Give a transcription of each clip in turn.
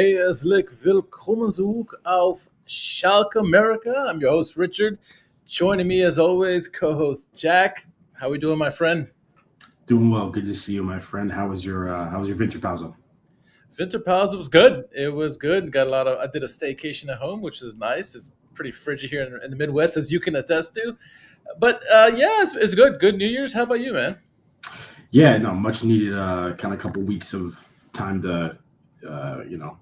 Herzlich willkommen zurück auf Schalke America. I'm your host, Richard. Joining me, as always, co-host Jack. How we doing, my friend? Doing well. Good to see you, my friend. How was your Winterpause? Winter pause was good. It was good. Got a lot of. I did a staycation at home, which is nice. It's pretty frigid here in the Midwest, as you can attest to. But yeah, it's good. Good New Year's. How about you, man? Yeah, no, much needed. Kind of couple weeks of time to,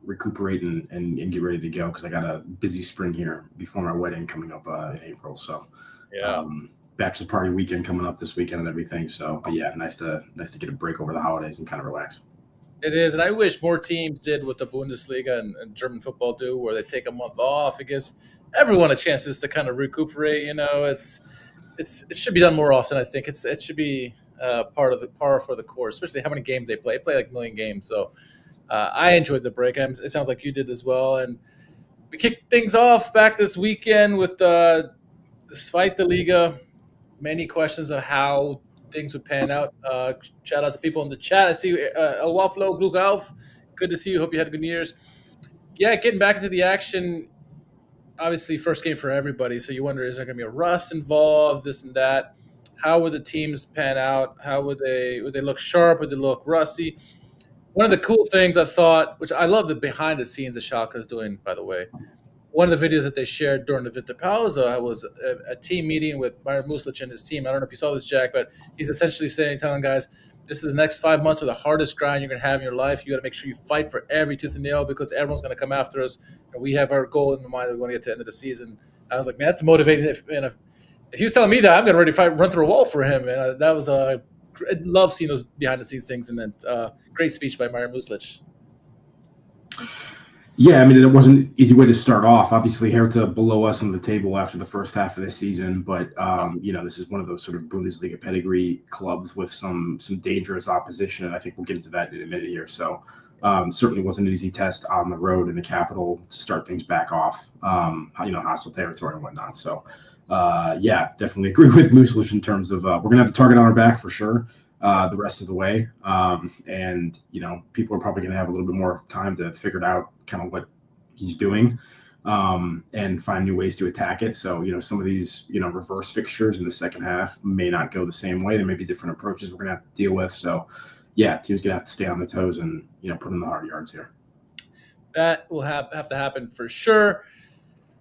recuperate and get ready to go because I got a busy spring here before my wedding coming up in April. So, Yeah. bachelor party weekend coming up this weekend and everything. So, but yeah, nice to get a break over the holidays and kind of relax. It is, and I wish more teams did what the Bundesliga and German football do, where they take a month off. It gives everyone a chance just to kind of recuperate. It should be done more often. I think it should be part of the par for the course, especially how many games they play. They play like a million games, so I enjoyed the break. It sounds like you did as well, and we kicked things off back this weekend with Zweite Liga. Many questions of how things would pan out. Shout out to people in the chat. I see El Waflo, Gluk Alf. Good to see you. Hope you had a good New Year's. Yeah, getting back into the action. Obviously, first game for everybody. So you wonder, is there going to be a rust involved? This and that. How would the teams pan out? How would they look sharp? Would they look rusty? One of the cool things I thought, which I love the behind the scenes that Schalke is doing, by the way. One of the videos that they shared during the Vita Pausa was a team meeting with Myron Muslich and his team. I don't know if you saw this, Jack, but he's essentially telling guys, this is the next 5 months are the hardest grind you're going to have in your life. You got to make sure you fight for every tooth and nail because everyone's going to come after us. And we have our goal in mind that we want to get to the end of the season. I was like, man, that's motivating. If he was telling me that, I'm going to already run through a wall for him. And that was I love seeing those behind the scenes things. And then great speech by Myron Muslich. Yeah, I mean, it wasn't an easy way to start off. Obviously, Hertha below us on the table after the first half of the season, but this is one of those sort of Bundesliga pedigree clubs with some dangerous opposition, and I think we'll get into that in a minute here. So, certainly wasn't an easy test on the road in the capital to start things back off. Hostile territory and whatnot. So, yeah, definitely agree with Muslich in terms of we're gonna have the target on our back for sure. The rest of the way. And people are probably going to have a little bit more time to figure out kind of what he's doing and find new ways to attack it. So, some of these, reverse fixtures in the second half may not go the same way. There may be different approaches we're going to have to deal with. So, yeah, team's going to have to stay on the toes and, put in the hard yards here. That will have to happen for sure.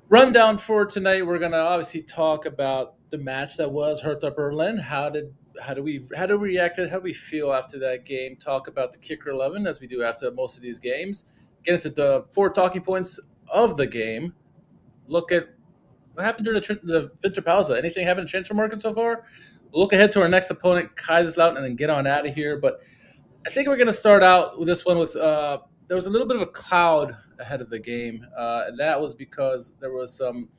Rundown for tonight, we're going to obviously talk about the match that was Hertha Berlin. How do we react? How do we feel after that game? Talk about the kicker 11 as we do after most of these games. Get into the 4 talking points of the game. Look at what happened during the Winter Pause. Anything happen in transfer market so far? Look ahead to our next opponent, Kaiserslautern, and then get on out of here. But I think we're going to start out with this one with there was a little bit of a cloud ahead of the game, and that was because there was some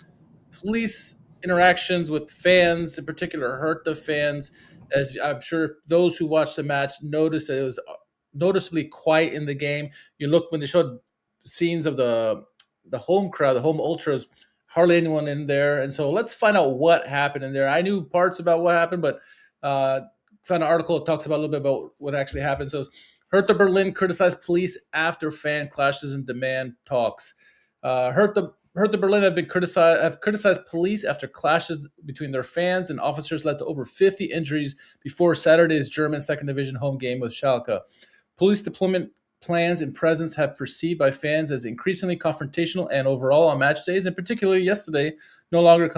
police interactions with fans, in particular Hertha fans. As I'm sure those who watched the match noticed that it was noticeably quiet in the game. You look when they showed scenes of the home crowd, the home ultras, hardly anyone in there. And so let's find out what happened in there. I knew parts about what happened, but found an article that talks about a little bit about what actually happened. So Hertha Berlin criticized police after fan clashes and demand talks. Hertha Berlin have criticized police after clashes between their fans and officers led to over 50 injuries before Saturday's German second division home game with Schalke. Police deployment plans and presence have perceived by fans as increasingly confrontational and overall on match days, and particularly yesterday, no longer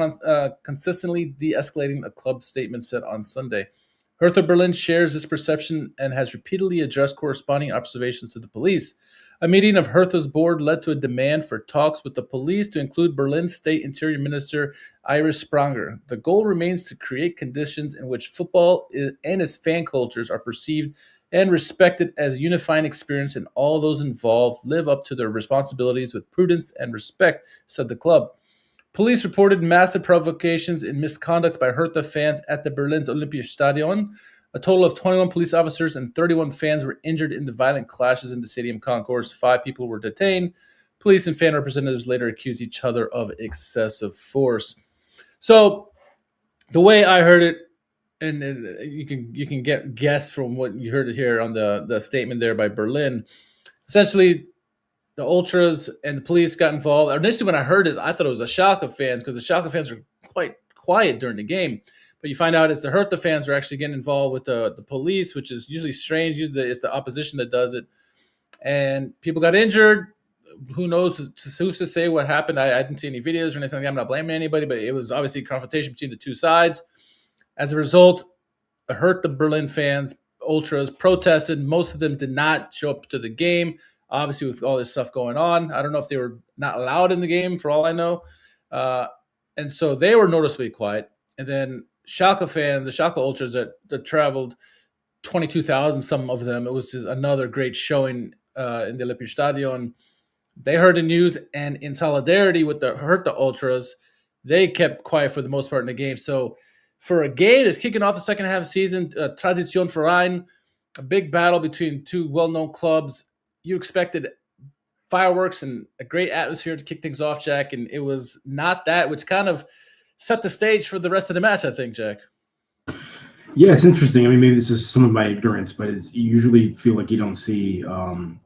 consistently de-escalating, a club statement said on Sunday. Hertha Berlin shares this perception and has repeatedly addressed corresponding observations to the police. A meeting of Hertha's board led to a demand for talks with the police to include Berlin's State Interior Minister Iris Spranger. The goal remains to create conditions in which football and its fan cultures are perceived and respected as a unifying experience, and all those involved live up to their responsibilities with prudence and respect, said the club. Police reported massive provocations and misconducts by Hertha fans at the Berlin's Olympiastadion. A total of 21 police officers and 31 fans were injured in the violent clashes in the stadium concourse. 5 people were detained. Police and fan representatives later accused each other of excessive force. So the way I heard it, and you can guess from what you heard it here on the statement there by Berlin, essentially the ultras and the police got involved. Initially, when I heard this, I thought it was the Schalke fans because the Schalke fans are quite quiet during the game. But you find out it's the Hertha fans who are actually getting involved with the police, which is usually strange. Usually, it's the opposition that does it, and people got injured. Who knows? Who's to say what happened? I didn't see any videos or anything. I'm not blaming anybody, but it was obviously a confrontation between the two sides. As a result, the Hertha Berlin fans, ultras, protested. Most of them did not show up to the game. Obviously, with all this stuff going on, I don't know if they were not allowed in the game. For all I know, and so they were noticeably quiet. And then Schalke fans, the Schalke ultras that traveled, 22,000, some of them. It was just another great showing in the Olympiastadion. They heard the news, and in solidarity with the Hertha ultras, they kept quiet for the most part in the game. So for a game that's kicking off the second half of the season, Tradition Verein, a big battle between two well-known clubs, you expected fireworks and a great atmosphere to kick things off, Jack, and it was not that, which kind of set the stage for the rest of the match, I think, Jack. Yeah, it's interesting. I mean, maybe this is some of my ignorance, but it's you usually feel like you don't see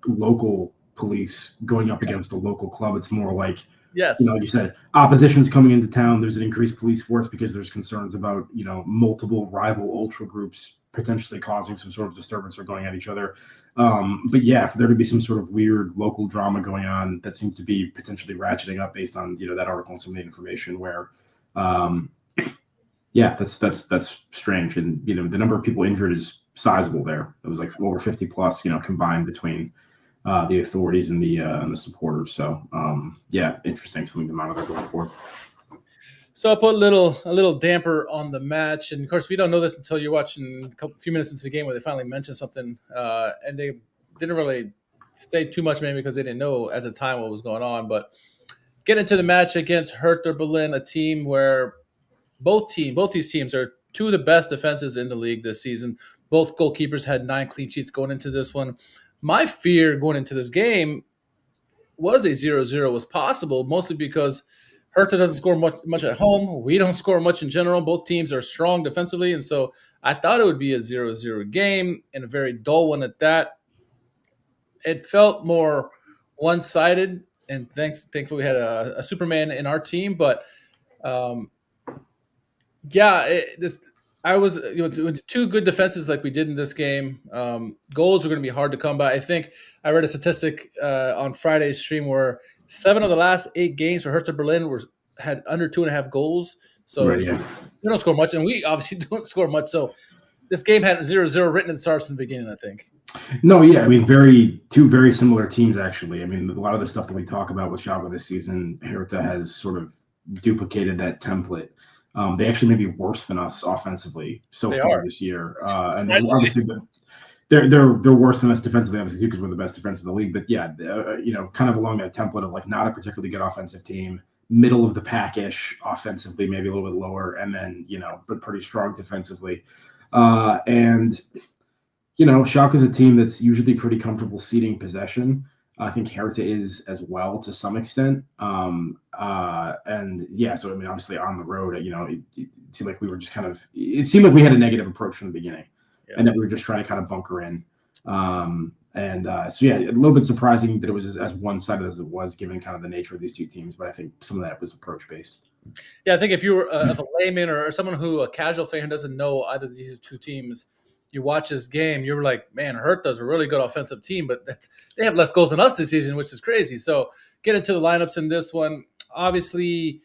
local police going up against a local club. It's more like, yes, like you said, opposition's coming into town. There's an increased police force because there's concerns about, multiple rival ultra groups potentially causing some sort of disturbance or going at each other. But yeah, for there to be some sort of weird local drama going on, that seems to be potentially ratcheting up based on, that article and some of the information where, yeah, that's strange. And, the number of people injured is sizable there. It was like over 50 plus, combined between the authorities and the supporters. So yeah, interesting. Something to monitor going forward. So I put a little damper on the match, and of course we don't know this until you're watching a few minutes into the game where they finally mention something, and they didn't really say too much, maybe because they didn't know at the time what was going on. But get into the match against Hertha Berlin, a team where both these teams are two of the best defenses in the league this season. Both goalkeepers had 9 clean sheets going into this one. My fear going into this game was a 0-0 was possible, mostly because Hertha doesn't score much at home. We don't score much in general. Both teams are strong defensively, and so I thought it would be a 0-0 game, and a very dull one at that. It felt more one-sided, and thankfully we had a Superman in our team, but yeah, I was two good defenses like we did in this game. Goals are going to be hard to come by. I think I read a statistic on Friday's stream where 7 of the last 8 games for Hertha Berlin had under 2.5 goals. So Right, yeah. we don't score much, and we obviously don't score much. So this game had 0-0 written in the stars from the beginning, I think. No, yeah, I mean, two very similar teams actually. I mean, a lot of the stuff that we talk about with Schalke this season, Hertha has sort of duplicated that template. They actually may be worse than us offensively so far this year, and obviously they're worse than us defensively, obviously too, because we're the best defense in the league. But yeah, kind of along that template of like not a particularly good offensive team, middle of the pack-ish offensively, maybe a little bit lower, and then but pretty strong defensively. And Schalke is a team that's usually pretty comfortable ceding possession. I think Hertha is as well to some extent. And yeah, so I mean, obviously on the road, it seemed like we were just it seemed like we had a negative approach from the beginning, and that we were just trying to kind of bunker in. So yeah, a little bit surprising that it was as one-sided as it was, given kind of the nature of these two teams. But I think some of that was approach-based. Yeah, I think if you were a layman or someone a casual fan who doesn't know either of these two teams, you watch this game, you're like, man, Hertha's a really good offensive team, but they have less goals than us this season, which is crazy. So get into the lineups in this one. Obviously,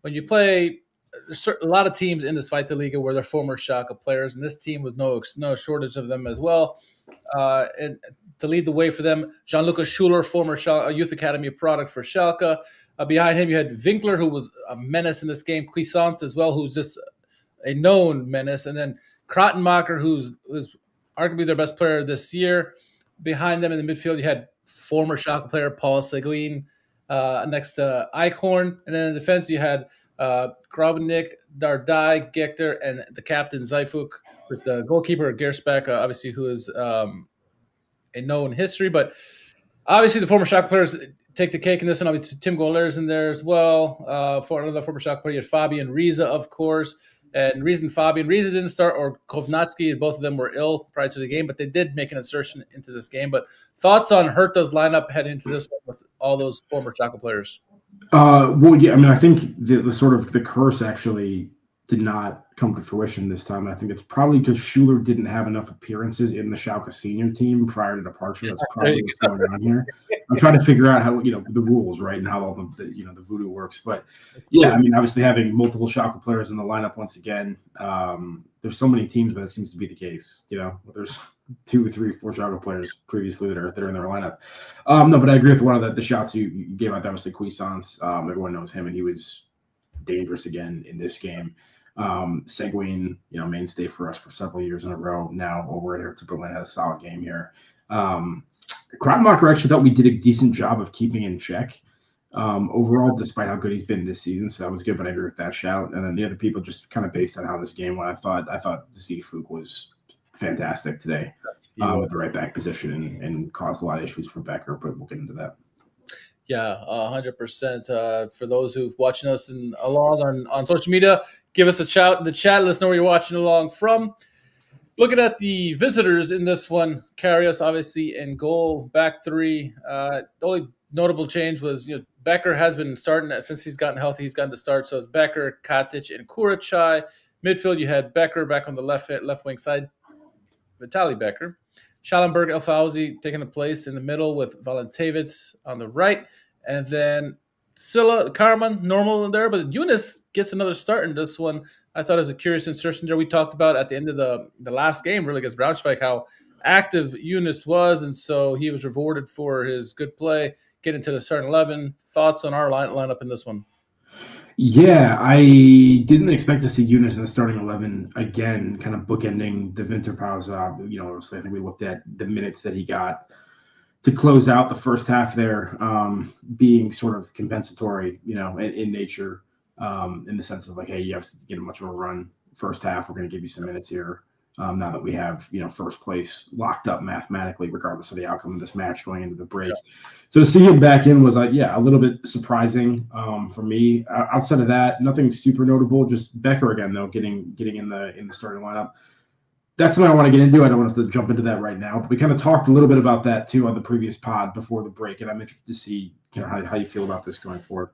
when you play, there's a lot of teams in this Zweite where they're former Schalke players, and this team was no shortage of them as well. And to lead the way for them, Gianluca Schuler, former Youth Academy product for Schalke. Behind him, you had Winkler, who was a menace in this game, Cuisance as well, who's just a known menace, and then Krottenmacher, who's arguably their best player this year. Behind them in the midfield, you had former Schalke player Paul Seguin next to Eichhorn. And then in defense, you had Graubnick, Dardai, Gechter, and the captain Zeifuk, with the goalkeeper Gersbeck, obviously, who is a known history. But obviously, the former Schalke players take the cake in this one. Obviously, Tim Gohler's in there as well. For another former Schalke player, you had Fabian Riese, of course. And reason Fabian Riese didn't start or Kovnatski, both of them were ill prior to the game, but they did make an insertion into this game. But thoughts on Hertha's lineup heading into this one with all those former Schalke players? Well, yeah, I mean, I think the sort of the curse actually did not come to fruition this time. I think it's probably because Schuler didn't have enough appearances in the Schalke senior team prior to departure. That's probably what's going on here. I'm trying to figure out how, the rules, right, and how all the voodoo works. But yeah, I mean, obviously having multiple Schalke players in the lineup once again, there's so many teams where that seems to be the case. There's 2, 3, 4 Schalke players previously that are in their lineup. No, but I agree with one of the shots you gave out. That was the Cuisance. Everyone knows him, and he was dangerous again in this game. Seguin, mainstay for us for several years in a row now over at Hertha Berlin, had a solid game here. Kratmacher actually thought we did a decent job of keeping in check overall, despite how good he's been this season. So that was good, but I agree with that shout. And then the other people, just kind of based on how this game went, I thought the Ziefug was fantastic today at the right back position and caused a lot of issues for Becker, but we'll get into that. Yeah, 100%. For those who've watching us along on social media, give us a shout in the chat. Let us know where you're watching along from. Looking at the visitors in this one, Karius obviously in goal, back three. The only notable change was Becker has been starting since he's gotten healthy. He's gotten to start. So it's Becker, Katic, and Kurachai. Midfield, you had Becker back on the left wing side, Vitali Becker. Schallenberg, El Fauzi taking a place in the middle with Valentevitz on the right. And then Silla, Karman, normal in there. But Yunus gets another start in this one. I thought it was a curious insertion there. We talked about at the end of the last game, really, against Braunschweig, how active Yunus was. And so he was rewarded for his good play, getting to the starting 11. Thoughts on our lineup in this one? Yeah, I didn't expect to see Yunus in the starting 11 again, kind of bookending the Winterpause. Obviously, I think we looked at the minutes that he got to close out the first half there, being sort of compensatory, in nature, in the sense of like, hey, you have to get much of a run first half. We're going to give you some minutes here. Now that we have, first place locked up mathematically, regardless of the outcome of this match going into the break. Yeah. So to see him back in was a little bit surprising for me. Outside of that, nothing super notable. Just Becker again, though, getting in the starting lineup. That's something I want to get into. I don't have to jump into that right now, but we kind of talked a little bit about that too on the previous pod before the break, and I'm interested to see how you feel about this going forward.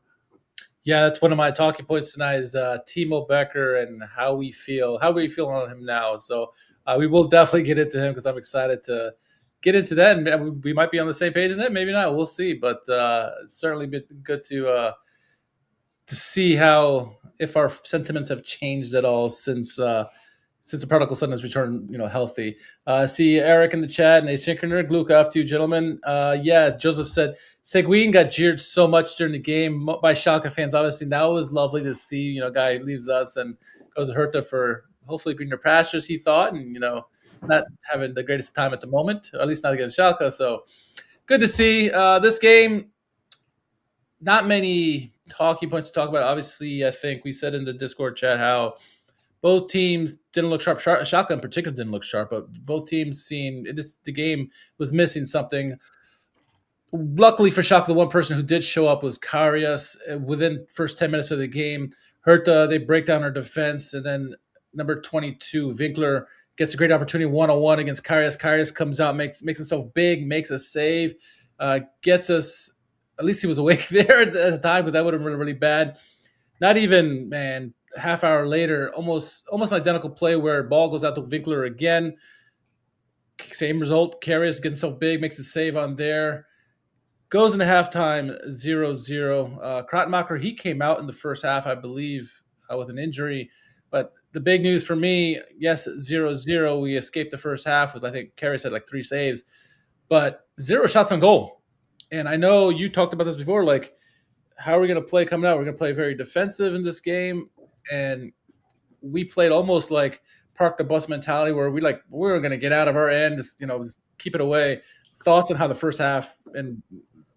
Yeah, that's one of my talking points tonight is Timo Becker and how we feel on him now. So we will definitely get into him because I'm excited to get into that. And we might be on the same page in that, maybe not. We'll see. But it's certainly been good to see if our sentiments have changed at all since the prodigal son has returned, healthy. See Eric in the chat and Asynchronous Luke after you, gentlemen. Joseph said Seguin got jeered so much during the game by Schalke fans. Obviously, that was lovely to see. Guy leaves us and goes to Hertha for hopefully greener pastures. He thought, and not having the greatest time at the moment, at least not against Schalke. So good to see this game. Not many talking points to talk about. Obviously, I think we said in the Discord chat how both teams didn't look sharp. Schalke in particular didn't look sharp, but both teams seemed the game was missing something. Luckily for Schalke, the one person who did show up was Karius. Within first 10 minutes of the game, Hertha, they break down our defense, and then number 22, Winkler, gets a great opportunity one-on-one against Karius. Karius comes out, makes himself big, makes a save, gets us – at least he was awake there at the time because that would have been really bad. Not even, man – half hour later, almost an identical play where ball goes out to Winkler again. Same result. Karius gets himself big, makes a save on there. Goes into halftime 0-0. Kratmacher, he came out in the first half, I believe, with an injury. But the big news for me, yes, 0-0. We escaped the first half with, I think, Karius had like 3 saves. But 0 shots on goal. And I know you talked about this before, like, how are we going to play coming out? We're going to play very defensive in this game. And we played almost like park the bus mentality where we're going to get out of our end, just keep it away. Thoughts on how the first half and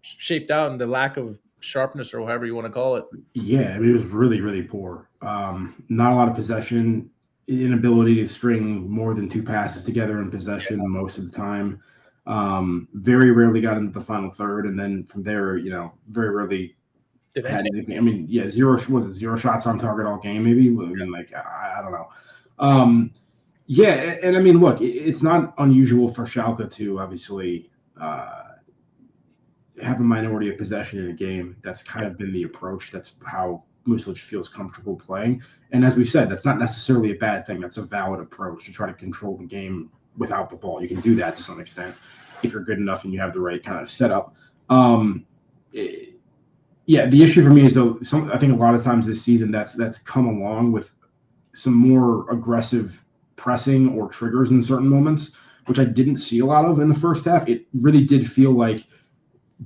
shaped out and the lack of sharpness or however you want to call it? Yeah, I mean, it was really, really poor. Not a lot of possession, inability to string more than 2 passes together in possession most of the time. Very rarely got into the final third. And then from there, very rarely Did had anything? anything. I mean, yeah, zero shots on target all game, maybe. I mean, like I don't know. Yeah, and I mean, look, it's not unusual for Schalke to obviously have a minority of possession in a game. That's kind of been the approach. That's how Muslich feels comfortable playing. And as we said, that's not necessarily a bad thing. That's a valid approach to try to control the game without the ball. You can do that to some extent if you're good enough and you have the right kind of setup. Um, yeah, the issue for me is though, I think a lot of times this season that's come along with some more aggressive pressing or triggers in certain moments, which I didn't see a lot of in the first half. It really did feel like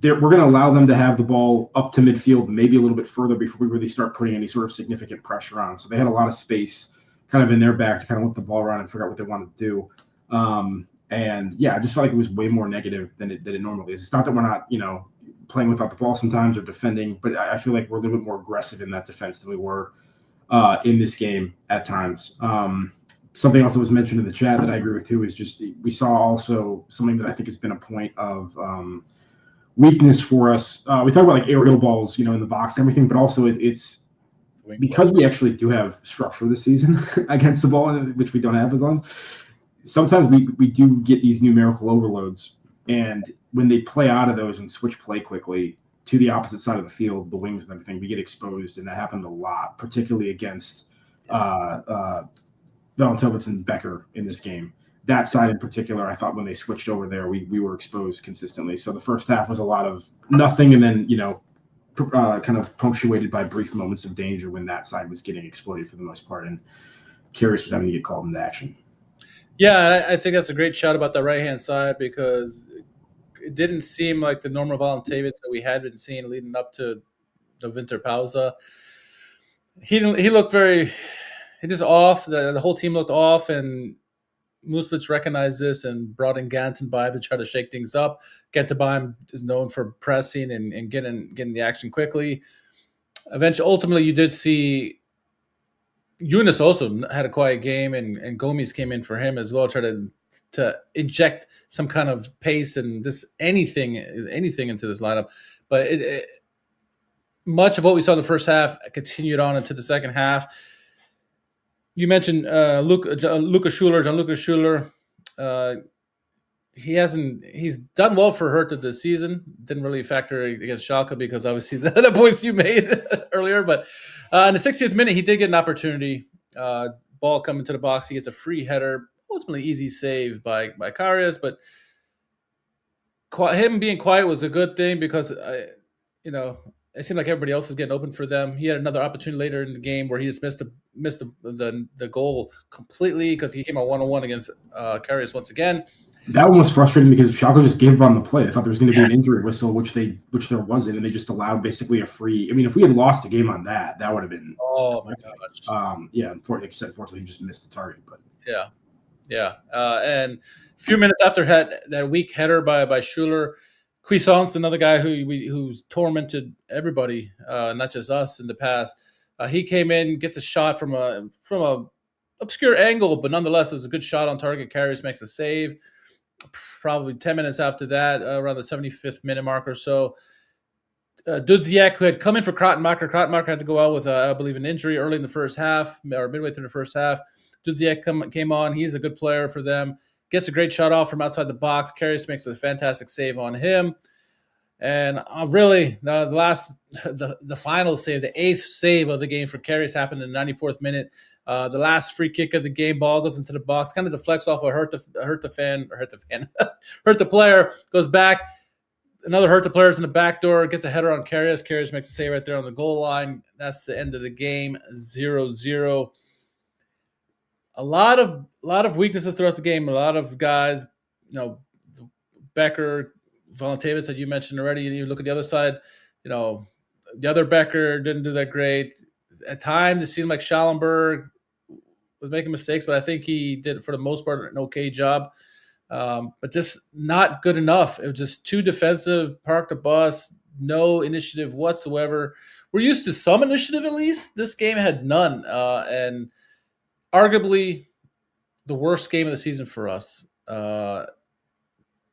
we're going to allow them to have the ball up to midfield, maybe a little bit further before we really start putting any sort of significant pressure on. So they had a lot of space kind of in their back to kind of whip the ball around and figure out what they wanted to do. And yeah, I just felt like it was way more negative than it normally is. It's not that we're not, playing without the ball sometimes or defending, but I feel like we're a little bit more aggressive in that defense than we were in this game at times. Something else that was mentioned in the chat that I agree with too is just we saw also something that I think has been a point of weakness for us. We talk about like aerial balls, in the box and everything, but also it's because we actually do have structure this season against the ball, which we don't have as long. Sometimes we do get these numerical overloads, and when they play out of those and switch play quickly to the opposite side of the field, the wings and everything, we get exposed, and that happened a lot, particularly against Valentovitz and Becker in this game. That side in particular, I thought when they switched over there, we were exposed consistently. So the first half was a lot of nothing, and then kind of punctuated by brief moments of danger when that side was getting exploited for the most part, and Karius was having to get called into action. Yeah, I think that's a great shot about the right-hand side because it didn't seem like the normal Valentovitz that we had been seeing leading up to the winter pausa. He looked he just off. The whole team looked off, and Muslich recognized this and brought in Gantenbeim to try to shake things up. Gantenbeim is known for pressing and getting the action quickly. Ultimately, you did see Yunus also had a quiet game, and Gomes came in for him as well, try to inject some kind of pace and just anything into this lineup. But much of what we saw in the first half continued on into the second half. You mentioned Gianluca Schuler. He's done well for Hertha this season. Didn't really factor against Schalke because obviously the points you made earlier. But in the 60th minute, he did get an opportunity. Ball coming to the box. He gets a free header. Ultimately, easy save by Karius. But him being quiet was a good thing because, it seemed like everybody else was getting open for them. He had another opportunity later in the game where he just missed the goal completely because he came on 1-on-1 against Karius once again. That one was frustrating because Schalke just gave up on the play. I thought there was going to be an injury whistle, which there wasn't, and they just allowed basically a free. I mean, if we had lost the game on that would have been. Oh my gosh! Yeah, unfortunately, he just missed the target. But yeah. And a few minutes after that weak header by Schuler, Cuisance, another guy who's tormented everybody, not just us in the past. He came in, gets a shot from a obscure angle, but nonetheless, it was a good shot on target. Karius makes a save. Probably 10 minutes after that, around the 75th minute mark or so, Dudziak, who had come in for Krottenmacher had to go out with, I believe, an injury early in the first half or midway through the first half. Dudziak came on. He's a good player for them. Gets a great shot off from outside the box. Karius makes a fantastic save on him. And really, the final save, the eighth save of the game for Karius happened in the 94th minute. The last free kick of the game, ball goes into the box, kind of deflects off a Hertha player, goes back. Another Hertha player's in the back door, gets a header on Karius. Karius makes a save right there on the goal line. That's the end of the game, 0-0. A lot of weaknesses throughout the game. A lot of guys, Becker, Valentovitz that you mentioned already, and you look at the other side, the other Becker didn't do that great. At times, it seemed like Schallenberg was making mistakes, but I think he did, for the most part, an okay job. But just not good enough. It was just too defensive, park the bus, no initiative whatsoever. We're used to some initiative at least. This game had none, and arguably the worst game of the season for us. No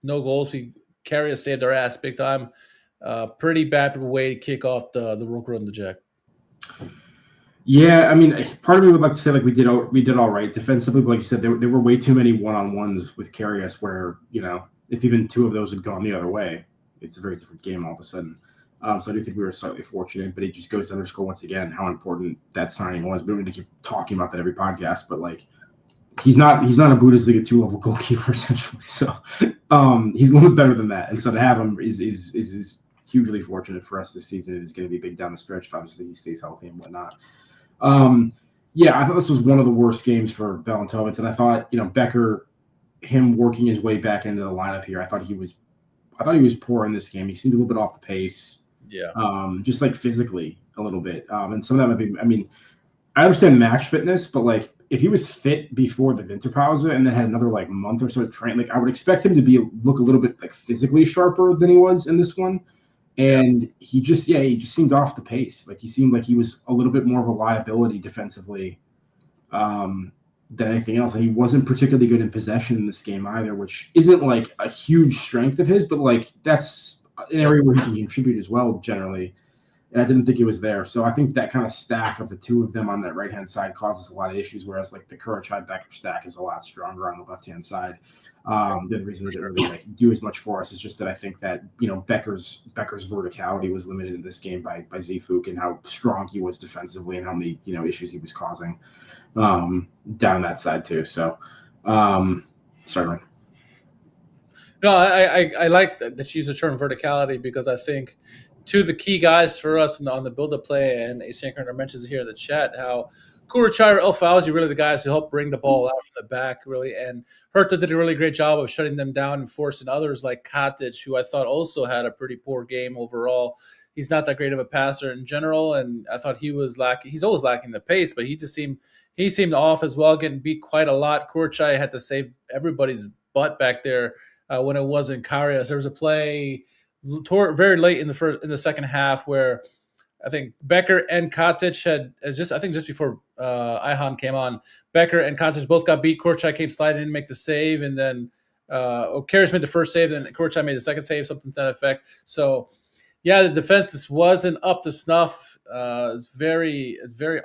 goals. Karius saved our ass big time. Pretty bad way to kick off the Rook Run the Jack. Yeah, I mean, part of me would like to say like we did all right defensively, but like you said, there were way too many one-on-ones with Karius where, if even two of those had gone the other way, it's a very different game all of a sudden. So I do think we were slightly fortunate, but it just goes to underscore once again how important that signing was. We don't need to keep talking about that every podcast, but like he's not a Bundesliga 2 level goalkeeper essentially. So he's a little bit better than that, and so to have him is hugely fortunate for us this season. It's going to be big down the stretch. Obviously, he stays healthy and whatnot. Yeah, I thought this was one of the worst games for Valentovitz, and I thought, Becker, him working his way back into the lineup here, I thought he was poor in this game. He seemed a little bit off the pace. Yeah. Just like physically a little bit. And some of that might be, I mean, I understand match fitness, but like if he was fit before the Winterpause and then had another like month or so to train, like I would expect him to look a little bit like physically sharper than he was in this one. And he just seemed off the pace. Like he seemed like he was a little bit more of a liability defensively than anything else. And he wasn't particularly good in possession in this game either, which isn't like a huge strength of his, but like that's an area where he can contribute as well generally. And I didn't think it was there. So I think that kind of stack of the two of them on that right-hand side causes a lot of issues, whereas like the Kurachai-Becker stack is a lot stronger on the left-hand side. The reason it didn't really like do as much for us is just that I think that, Becker's verticality was limited in this game by Zifuk and how strong he was defensively and how many, issues he was causing down that side too. So, sorry, Mike. No, I like that you use the term verticality because I think two of the key guys for us on the build-up play, and Asynchronous mentions here in the chat, how Kurachai or El Fauzi really the guys who help bring the ball out from the back, really. And Hertha did a really great job of shutting them down and forcing others like Katic, who I thought also had a pretty poor game overall. He's not that great of a passer in general, and I thought he was lacking. He's always lacking the pace, but he seemed off as well, getting beat quite a lot. Kurachai had to save everybody's butt back there when it wasn't Karius. There was a play very late in the second half where I think Becker and Katic just before Ihan came on, Becker and Katic both got beat. Kurachai came sliding in to make the save, and then Karius made the first save, and Kurachai made the second save, something to that effect. So, yeah, the defense wasn't up to snuff. It's very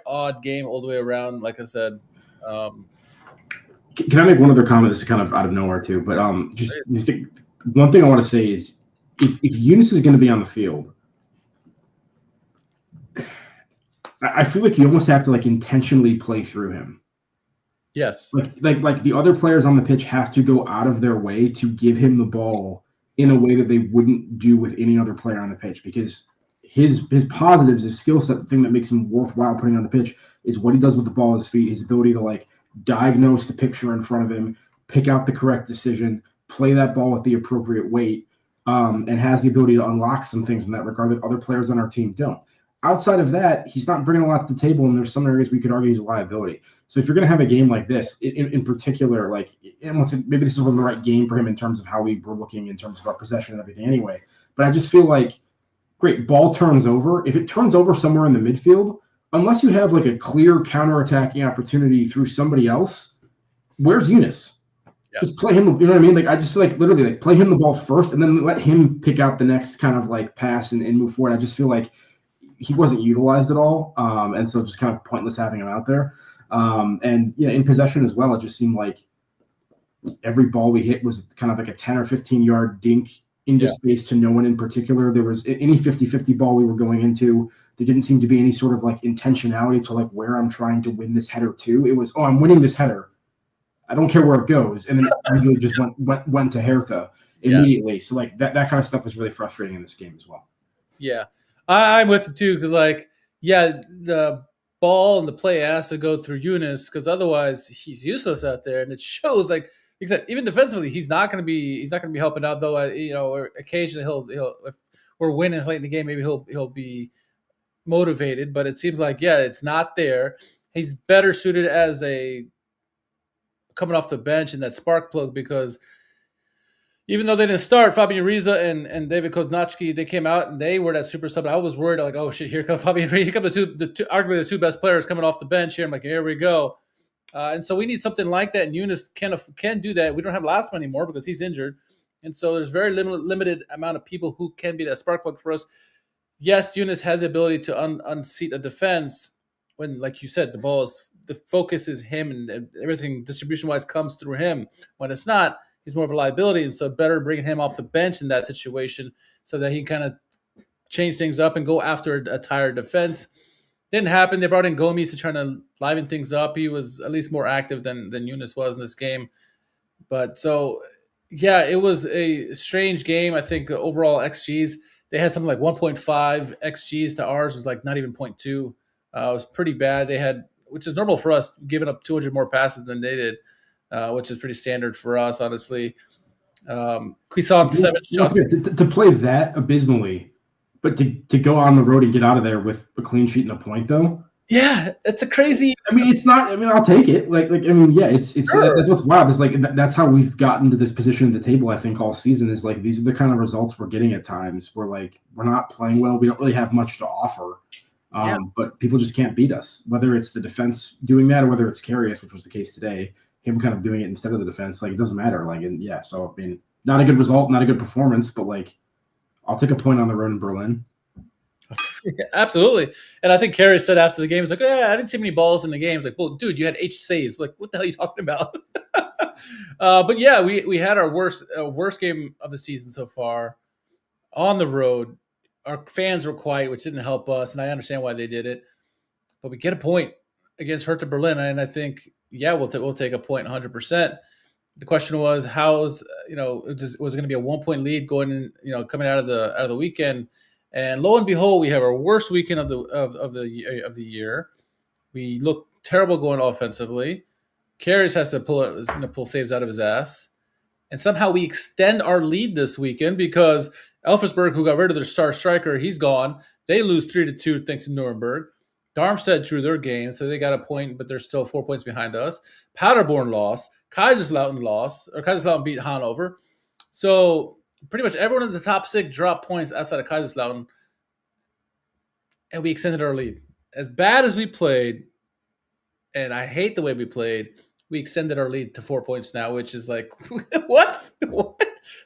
odd game all the way around. Like I said. Can I make one other comment? This is kind of out of nowhere too, but one thing I want to say is if Younes is going to be on the field, I feel like you almost have to like intentionally play through him. Yes. Like the other players on the pitch have to go out of their way to give him the ball in a way that they wouldn't do with any other player on the pitch, because his positives, his skill set, the thing that makes him worthwhile putting on the pitch is what he does with the ball at his feet, his ability to like diagnose the picture in front of him, pick out the correct decision, play that ball with the appropriate weight, and has the ability to unlock some things in that regard that other players on our team don't. Outside of that, he's not bringing a lot to the table, and there's some areas we could argue he's a liability. So if you're going to have a game like this, in particular, like, and maybe this wasn't the right game for him in terms of how we were looking in terms of our possession and everything anyway, but I just feel like, great, ball turns over. If it turns over somewhere in the midfield, unless you have like a clear counterattacking opportunity through somebody else, where's Younes? Yeah. Just play him, you know what I mean? Like, I just feel like literally like play him the ball first and then let him pick out the next kind of like pass and move forward. I just feel like he wasn't utilized at all. And so just kind of pointless having him out there. And yeah, in possession as well, it just seemed like every ball we hit was kind of like a 10 or 15 yard dink into space to no one in particular. There was any 50-50 ball we were going into, there didn't seem to be any sort of like intentionality to like where I'm trying to win this header to. It was, I'm winning this header, I don't care where it goes. And then it usually just went to Hertha immediately. Yeah. So like that kind of stuff was really frustrating in this game as well. Yeah, I'm with you too, because like, yeah, the ball and the play has to go through Younes, because otherwise he's useless out there, and it shows. Like you said, even defensively, he's not going to be helping out. Though or occasionally he'll if we're winning late in the game, maybe he'll be motivated. But it seems like it's not there. He's better suited as a coming off the bench in that spark plug, because even though they didn't start, Fabian Riza and David Koznachki, they came out and they were that super sub. I was worried, like, oh shit, here comes Fabian Riza. Here come arguably the two best players coming off the bench here. I'm like, here we go. And so we need something like that. And Younes can do that. We don't have Lasma anymore because he's injured. And so there's very limited amount of people who can be that spark plug for us. Yes, Eunice has the ability to unseat a defense when, like you said, the focus is him and everything distribution wise comes through him. When it's not, he's more of a liability, and so better bringing him off the bench in that situation so that he can kind of change things up and go after a tired defense. Didn't happen. They brought in Gomes to try to liven things up. He was at least more active than Eunice was in this game. But so, yeah, it was a strange game. I think overall XGs, they had something like 1.5 XGs to ours was like not even zero point 0.2. It was pretty bad. They had, which is normal for us, giving up 200 more passes than they did, which is pretty standard for us, honestly. Cuisance, 7 shots. To play that abysmally, but to go on the road and get out of there with a clean sheet and a point, though. Yeah, it's a crazy. I mean, it's not. I mean, I'll take it. Like. I mean, yeah, it's. Sure. That's what's wild. It's like that's how we've gotten to this position at the table. I think all season is like these are the kind of results we're getting at times. We're like we're not playing well. We don't really have much to offer. But people just can't beat us. Whether it's the defense doing that or whether it's Karius, which was the case today, him kind of doing it instead of the defense. Like it doesn't matter. Like and yeah. So I mean, not a good result, not a good performance, but like I'll take a point on the road in Berlin. Yeah, absolutely. And I think Carey said after the game, he's like, I didn't see many balls in the game. He's like, well, dude, you had 8 saves. Like, what the hell are you talking about? But yeah, we had our worst game of the season so far on the road. Our fans were quiet, which didn't help us, and I understand why they did it. But we get a point against Hertha Berlin, and I think, yeah, we'll take a point 100%. The question was, was it going to be a 1-point lead going in, coming out of the weekend? And lo and behold, we have our worst weekend of the year. We look terrible going offensively. Karius has to pull saves out of his ass, and somehow we extend our lead this weekend because Elfersberg, who got rid of their star striker, he's gone. They lose 3-2 thanks to Nuremberg. Darmstadt drew their game, so they got a point, but they're still 4 points behind us. Paderborn lost. Kaiserslautern beat Hanover. So pretty much everyone in the top 6 dropped points outside of Kaiserslautern, and we extended our lead. As bad as we played, and I hate the way we played, we extended our lead to 4 points now, which is like, what?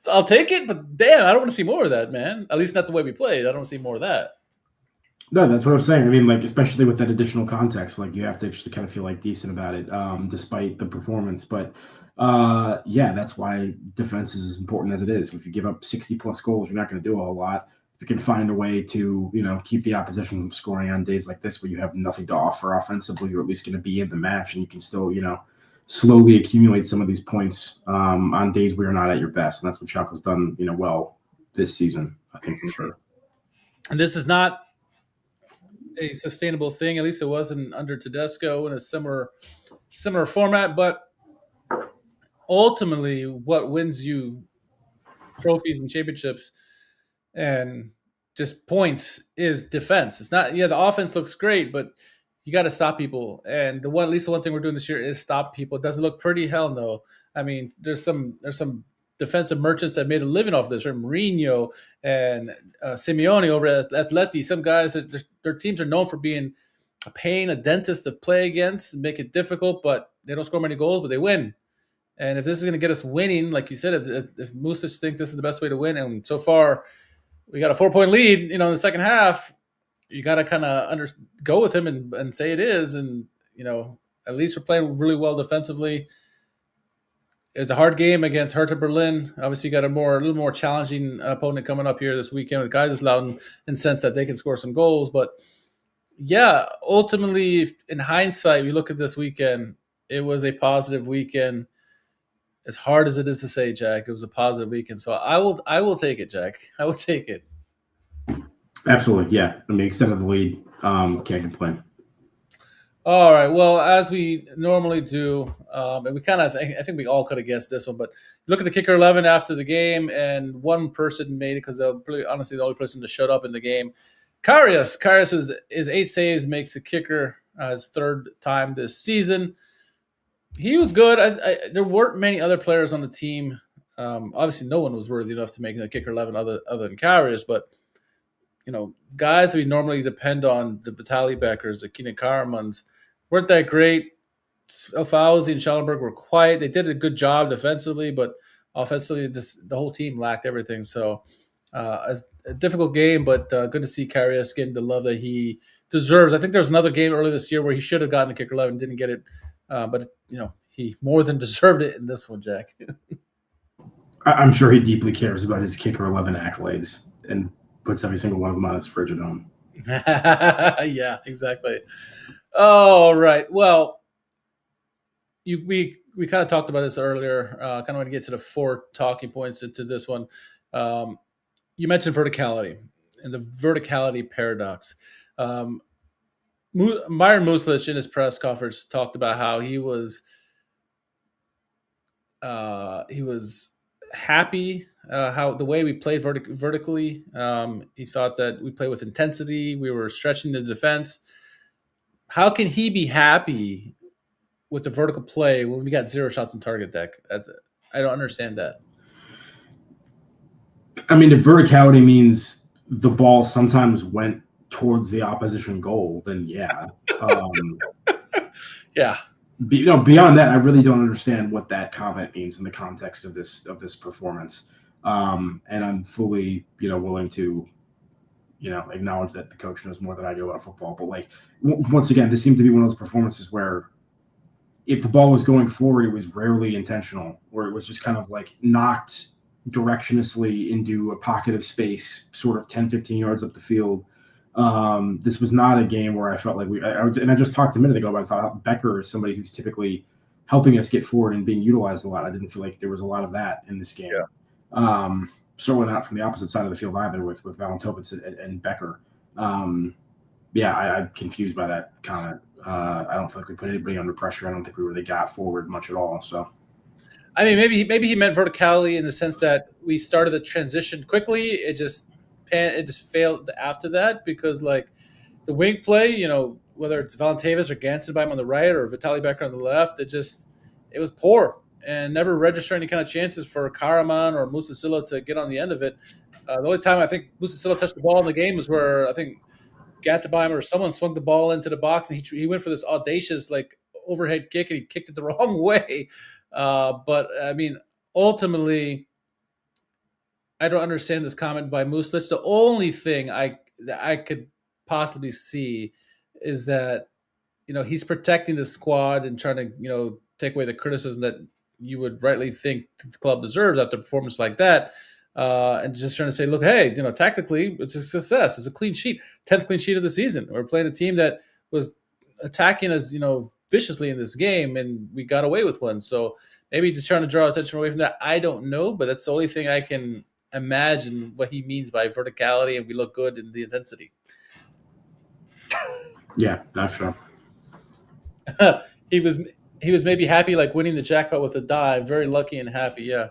So I'll take it, but damn, I don't want to see more of that, man. At least not the way we played. I don't want to see more of that. No, that's what I'm saying. I mean, like, especially with that additional context, like, you have to just kind of feel like decent about it, despite the performance. But yeah, that's why defense is as important as it is. If you give up 60-plus goals, you're not going to do a whole lot. If you can find a way to, keep the opposition from scoring on days like this where you have nothing to offer offensively, you're at least going to be in the match, and you can still, slowly accumulate some of these points on days where you're not at your best. And that's what Schalke's done, well this season, I think, for sure. And this is not a sustainable thing. At least it wasn't under Tedesco in a similar format. But ultimately, what wins you trophies and championships and just points is defense. It's not, the offense looks great, but you got to stop people. And at least the one thing we're doing this year is stop people. It doesn't look pretty, hell no. I mean, there's some defensive merchants that made a living off this, right? Mourinho and Simeone over at Atleti. Some guys, their teams are known for being a pain, a dentist to play against, make it difficult, but they don't score many goals, but they win. And if this is going to get us winning, like you said, if Music thinks this is the best way to win, and so far we got a 4-point lead, in the second half, you got to kind of go with him and say it is. And, at least we're playing really well defensively. It's a hard game against Hertha Berlin. Obviously, you got a little more challenging opponent coming up here this weekend with Kaiserslautern in the sense that they can score some goals. But, yeah, ultimately, in hindsight, we look at this weekend, it was a positive weekend. As hard as it is to say, Jack, it was a positive weekend. So I will take it, Jack. I will take it. Absolutely, yeah. I mean, extended the lead, can't complain. All right. Well, as we normally do, and we kind of, I think we all could have guessed this one, but look at the kicker 11 after the game, and one person made it because they're honestly the only person to shut up in the game. Karius is 8 saves, makes the kicker his 3rd time this season. He was good. There weren't many other players on the team. Obviously, no one was worthy enough to make the kicker 11 other than Karius, but guys we normally depend on, the Batali Beckers, the Keenan Karamans, weren't that great. Fauzi and Schallenberg were quiet. They did a good job defensively, but offensively, just the whole team lacked everything. So a difficult game, but good to see Karius getting the love that he deserves. I think there was another game earlier this year where he should have gotten a kicker 11, didn't get it, but he more than deserved it in this one, Jack. I'm sure he deeply cares about his kicker 11 accolades and puts every single one of them on his fridge at home. Yeah, exactly. All right. Well, we kind of talked about this earlier. Kind of want to get to the 4 talking points into this one. You mentioned verticality and the verticality paradox. Um, Myron Muslich in his press conference talked about how he was happy how the way we played vertically. He thought that we played with intensity. We were stretching the defense. How can he be happy with the vertical play when we got 0 shots on target, Deck? I don't understand that. I mean, if verticality means the ball sometimes went towards the opposition goal, then yeah. Yeah. Beyond that, I really don't understand what that comment means in the context of this performance. And I'm fully, willing to, acknowledge that the coach knows more than I do about football. But once again, this seemed to be one of those performances where if the ball was going forward, it was rarely intentional, or it was just kind of knocked directionlessly into a pocket of space, sort of 10, 15 yards up the field. This was not a game where I felt like I just talked a minute ago about I thought Becker is somebody who's typically helping us get forward and being utilized a lot. I didn't feel like there was a lot of that in this game. Yeah. Certainly not from the opposite side of the field either with Valentovitz and Becker. I'm confused by that comment. I don't feel like we put anybody under pressure. I don't think we really got forward much at all. So, I mean, maybe he meant verticality in the sense that we started the transition quickly. It just failed after that because the wing play, whether it's Valentovitz or Ganson by him on the right or Vitaly Becker on the left, it was poor and never registered any kind of chances for Karaman or Musasilla to get on the end of it. The only time I think Musasilla touched the ball in the game was where I think Gattenbeimer or someone swung the ball into the box and he went for this audacious overhead kick and he kicked it the wrong way. But I mean, ultimately, I don't understand this comment by Muslich. The only thing I could possibly see is that he's protecting the squad and trying to take away the criticism that you would rightly think the club deserves after a performance like that. And just trying to say, look, hey, tactically, it's a success. It's a clean sheet, 10th clean sheet of the season. We're playing a team that was attacking us, viciously in this game, and we got away with one. So maybe just trying to draw attention away from that. I don't know, but that's the only thing I can imagine what he means by verticality, and we look good in the intensity. Yeah, not sure. He was maybe happy winning the jackpot with a dive. Very lucky and happy. Yeah.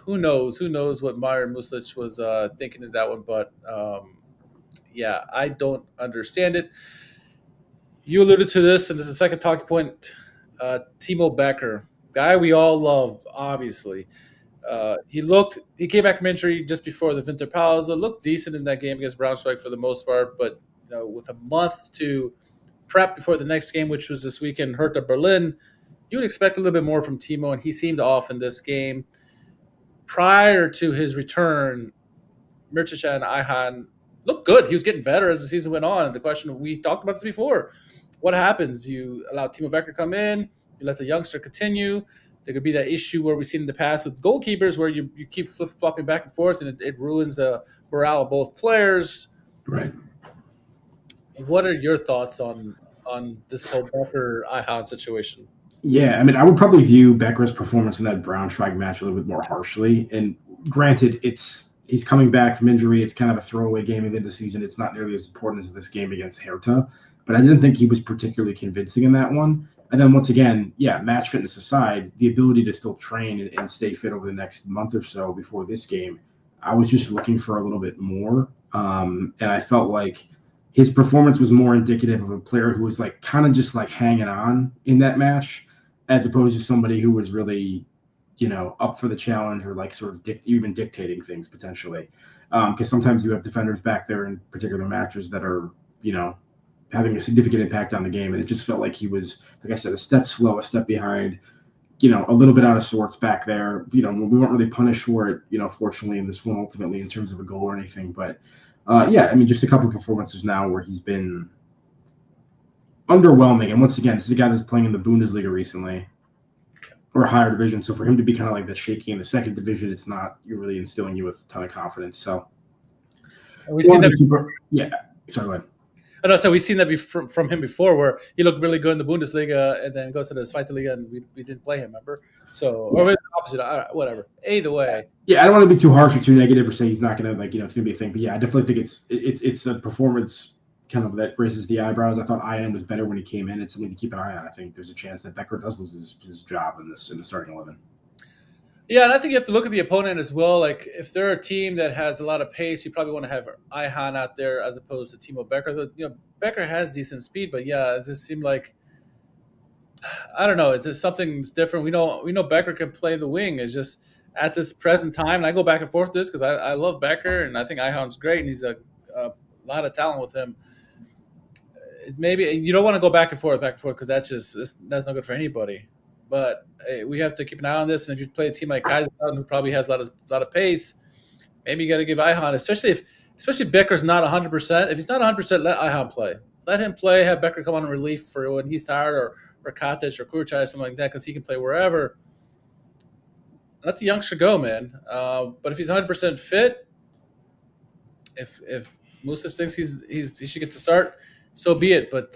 Who knows what Myron Muslich was thinking in that one, but yeah, I don't understand it. You alluded to this, and this is the second talking point. Timo Becker, guy we all love, obviously. He came back from injury just before the winter pause. Looked decent in that game against Braunschweig for the most part, but with a month to prep before the next game, which was this weekend, Hertha Berlin, you would expect a little bit more from Timo, and he seemed off in this game. Prior to his return, Mircea and Ihan looked good. He was getting better as the season went on. And the question, we talked about this before, what happens? You allow Timo Becker come in, you let the youngster continue. There could be that issue where we've seen in the past with goalkeepers where you keep flip-flopping back and forth, and it ruins the morale of both players. Right. What are your thoughts on this whole Becker-Ihan situation? Yeah, I mean, I would probably view Becker's performance in that Braunschweig match a little bit more harshly. And granted, he's coming back from injury. It's kind of a throwaway game at the end of the season. It's not nearly as important as this game against Hertha. But I didn't think he was particularly convincing in that one. And then once again, yeah, match fitness aside, the ability to still train and stay fit over the next month or so before this game, I was just looking for a little bit more. And I felt like his performance was more indicative of a player who was kind of just hanging on in that match, as opposed to somebody who was really, up for the challenge or sort of even dictating things potentially. Because sometimes you have defenders back there in particular matches that are, having a significant impact on the game. And it just felt like he was, like I said, a step slow, a step behind. a little bit out of sorts back there. We weren't really punished for it, fortunately in this one ultimately in terms of a goal or anything. But yeah, I mean, just a couple of performances now where he's been underwhelming. And once again, this is a guy that's playing in the Bundesliga recently or a higher division. So for him to be kind of like the shaky in the second division, it's not really instilling you with a ton of confidence. So we've seen that. Yeah. Sorry, go ahead. So we've seen that from him before, where he looked really good in the Bundesliga and then goes to the Zweite Liga and we didn't play him, remember? So, or opposite, whatever. Either way. Yeah, I don't want to be too harsh or too negative or say he's not going to, it's going to be a thing. But yeah, I definitely think it's a performance kind of that raises the eyebrows. I thought Ian was better when he came in. It's something to keep an eye on. I think there's a chance that Becker does lose his job in the starting 11. Yeah, and I think you have to look at the opponent as well. Like, if they're a team that has a lot of pace, you probably want to have Ihan out there as opposed to Timo Becker. Becker has decent speed, but yeah, it just seemed like, I don't know. It's just something's different. We know Becker can play the wing. It's just at this present time, and I go back and forth this because I love Becker and I think Ihan's great and he's a lot of talent with him. Maybe you don't want to go back and forth because that's no good for anybody. But we have to keep an eye on this. And if you play a team like Kaiserslautern, who probably has a lot of pace, maybe you got to give Ihan, especially Becker's not 100%. If he's not 100%, let Ihan play. Let him play. Have Becker come on in relief for when he's tired, or Katic or Kurchai or something like that, because he can play wherever. Let the youngster go, man. But if he's 100% fit, if Musa thinks he should get to start, so be it. But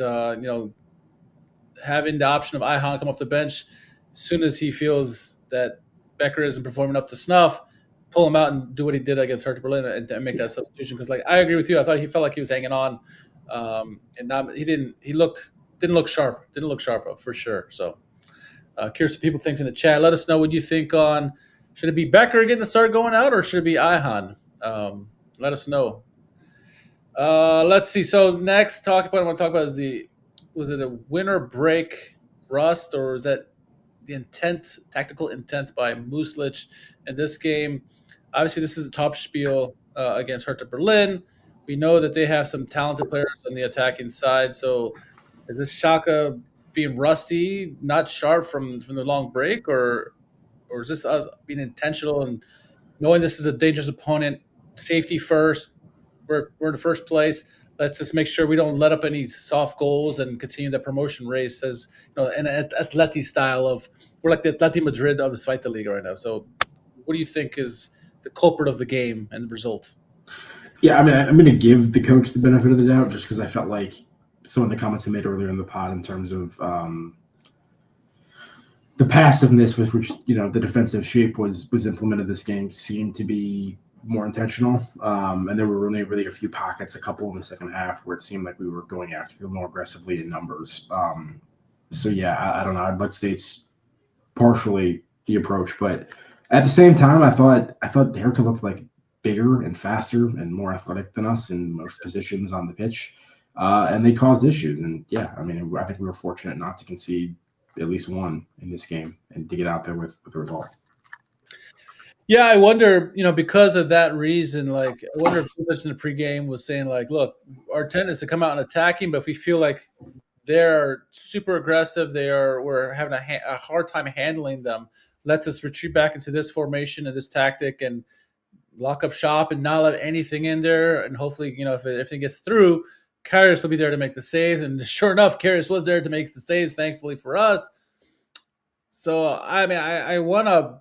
having the option of Ihan come off the bench as soon as he feels that Becker isn't performing up to snuff, pull him out and do what he did against Hertha Berlin and make that substitution. Because I agree with you. I thought he felt like he was hanging on, and he didn't. He didn't look sharp. Didn't look sharp for sure. So curious what people think in the chat. Let us know what you think on, should it be Becker getting the start going out or should it be Ihan? Let us know. Let's see. So next talking point I want to talk about is was it a winner break rust, or is that the tactical intent by Muslich in this game? Obviously, this is a top spiel against Hertha Berlin. We know that they have some talented players on the attacking side. So is this Schalke being rusty, not sharp from the long break, or is this us being intentional and knowing this is a dangerous opponent, safety first, we're in the first place, let's just make sure we don't let up any soft goals and continue the promotion race as an Atleti style of, we're like the Atleti Madrid of the Zweite Liga right now. So what do you think is the culprit of the game and the result? Yeah, I mean, I'm going to give the coach the benefit of the doubt just because I felt like some of the comments I made earlier in the pod in terms of the passiveness with which the defensive shape was implemented this game seemed to be more intentional. And there were really a few pockets, a couple in the second half, where it seemed like we were going after people more aggressively in numbers. So yeah, I don't know. I'd like to say it's partially the approach, but at the same time, I thought Hertha looked like bigger and faster and more athletic than us in most positions on the pitch, and they caused issues. And yeah, I mean, I think we were fortunate not to concede at least one in this game and to get out there with a result. Yeah, I wonder, because of that reason, I wonder if in the pregame was saying, look, our intent is to come out and attacking, but if we feel like they're super aggressive, we're having a hard time handling them, let's us retreat back into this formation and this tactic and lock up shop and not let anything in there. And hopefully, if everything gets through, Karius will be there to make the saves. And sure enough, Karius was there to make the saves, thankfully for us. So, I mean, I want to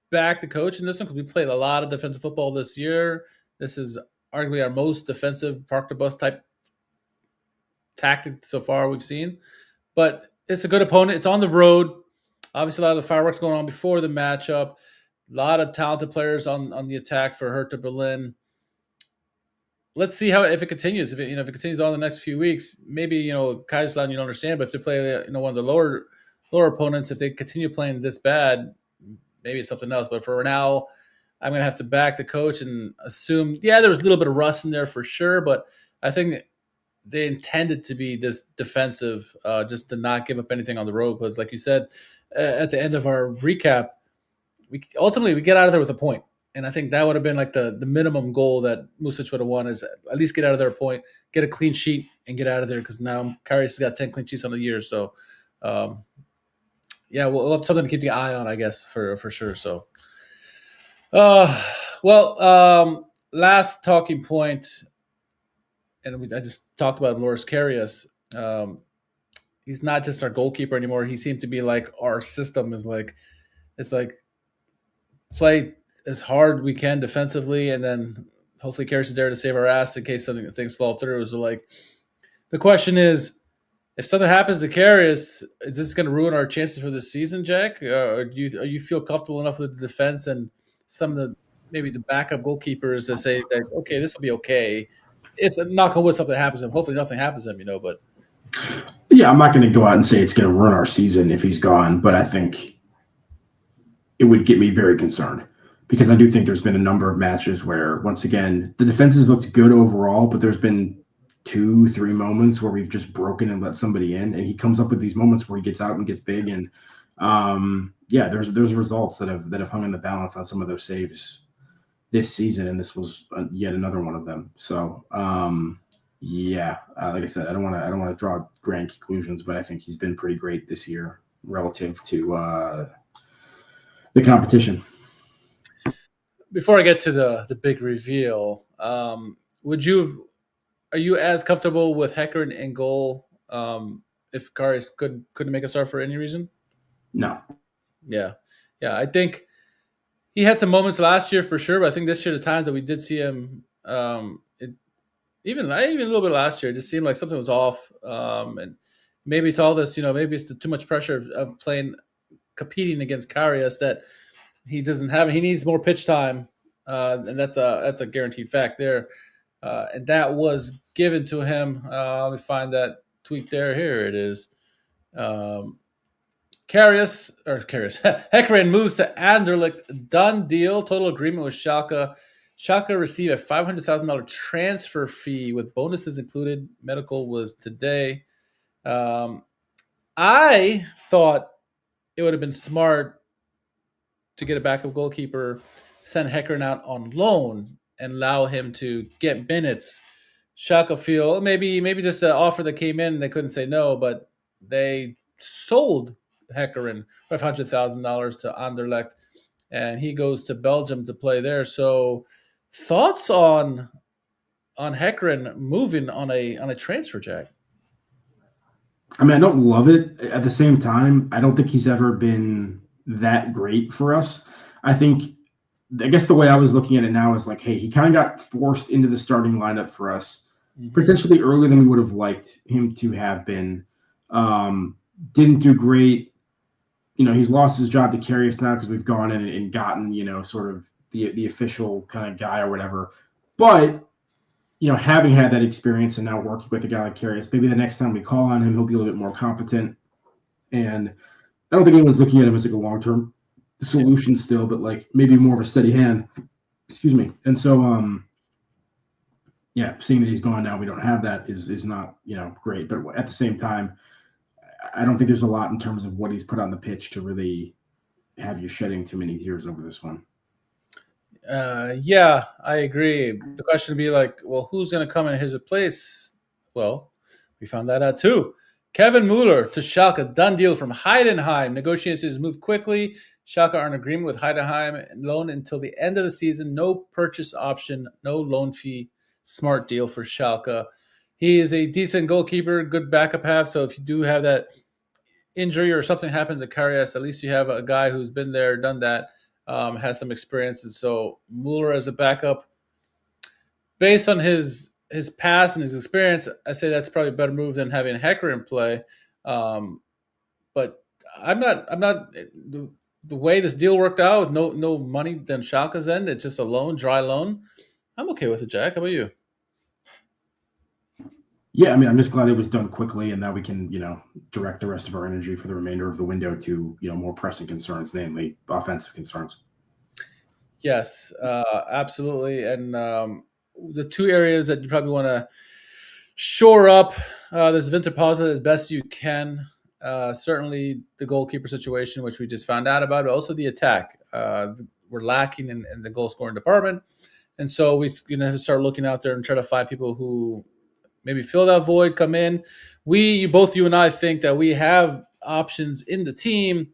back the coach in this one because we played a lot of defensive football this year. This is arguably our most defensive park the bus type tactic so far we've seen. But it's a good opponent. It's on the road. Obviously, a lot of the fireworks going on before the matchup. A lot of talented players on the attack for Hertha Berlin. Let's see if it continues. If it continues on the next few weeks, maybe Kaiserslautern you don't understand, but if they play one of the lower opponents, if they continue playing this bad, maybe it's something else. But for now, I'm going to have to back the coach and assume, there was a little bit of rust in there for sure, but I think they intended to be this defensive, just to not give up anything on the road. Because, like you said, at the end of our recap, we get out of there with a point. And I think that would have been like the minimum goal that Music would have won, is at least get out of there a point, get a clean sheet, and get out of there. Because now Karius has got 10 clean sheets on the year. So, yeah, we'll have something to keep the eye on, I guess, for sure. So, uh, well, last talking point, and I just talked about Loris Karius. Um, he's not just our goalkeeper anymore. He seemed to be like our system is like it's like play as hard we can defensively, and then hopefully Karius is there to save our ass in case things fall through. So like the question is, if something happens to Karius, is this going to ruin our chances for this season, Jack? Or do you feel comfortable enough with the defense and some of the maybe the backup goalkeepers to say that okay, this will be okay? It's a knock on wood, something happens to him. Hopefully, nothing happens to him, But Yeah, I'm not going to go out and say it's going to ruin our season if he's gone, but I think it would get me very concerned because I do think there's been a number of matches where, once again, the defenses looked good overall, but there's been 2-3 moments where we've just broken and let somebody in, and he comes up with these moments where he gets out and gets big, and yeah, there's results that have hung in the balance on some of those saves this season, and this was yet another one of them. So yeah, like I said, I don't want to draw grand conclusions, but I think he's been pretty great this year relative to the competition. before I get to the big reveal, would you are you as comfortable with Hecker in goal if Karius couldn't make a start for any reason? No. Yeah, yeah. I think he had some moments last year for sure, but I think this year the times that we did see him, even a little bit last year, it just seemed like something was off. And maybe it's all this, maybe it's too much pressure of playing, competing against Karius that he doesn't have. He needs more pitch time, and that's a guaranteed fact there. And that was given to him. Let me find that tweet there. Here it is. Karius Hekren moves to Anderlecht. Done deal. Total agreement with Schalke. Schalke received a $500,000 transfer fee with bonuses included. Medical was today. I thought it would have been smart to get a backup goalkeeper, send Hekren out on loan, and allow him to get minutes. Schalke feel maybe just an offer that came in, they couldn't say no, but they sold Hekeren $500,000 to Anderlecht, and he goes to Belgium to play there. So, thoughts on Hekeren moving on a transfer, Jack? I mean, I don't love it. At the same time, I don't think he's ever been that great for us. I guess the way I was looking at it now is like, hey, he kind of got forced into the starting lineup for us, potentially earlier than we would have liked him to have been. Didn't do great. He's lost his job to Karius now because we've gone in and gotten, sort of the official kind of guy or whatever. But, having had that experience and now working with a guy like Karius, maybe the next time we call on him, he'll be a little bit more competent. And I don't think anyone's looking at him as like a long-term solution still, but like maybe more of a steady hand. Excuse me. And so, yeah, seeing that he's gone now, we don't have that is not, great. But at the same time, I don't think there's a lot in terms of what he's put on the pitch to really have you shedding too many tears over this one. Yeah, I agree. The question would be like, well, who's going to come in his place? Well, we found that out too. Kevin Mueller to Schalke, done deal from Heidenheim. Negotiations moved quickly. Schalke are in agreement with Heidenheim, loan until the end of the season. No purchase option, no loan fee. Smart deal for Schalke. He is a decent goalkeeper, good backup half. So if you do have that injury or something happens at Karius, at least you have a guy who's been there, done that, has some experience. And so Mueller as a backup, based on his past and his experience, I say that's probably a better move than having Hecker in play. But I'm not the way this deal worked out with no money than Schalke's end. It's just a loan, dry loan. I'm okay with it, Jack. How about you? Yeah, I mean, I'm just glad it was done quickly, and now we can, direct the rest of our energy for the remainder of the window to, more pressing concerns, namely offensive concerns. Yes, absolutely. And the two areas that you probably want to shore up this winter pause as best you can. Certainly the goalkeeper situation, which we just found out about, but also the attack. We're lacking in the goal scoring department. And so we're going to start looking out there and try to find people who maybe fill that void, come in. Both you and I think that we have options in the team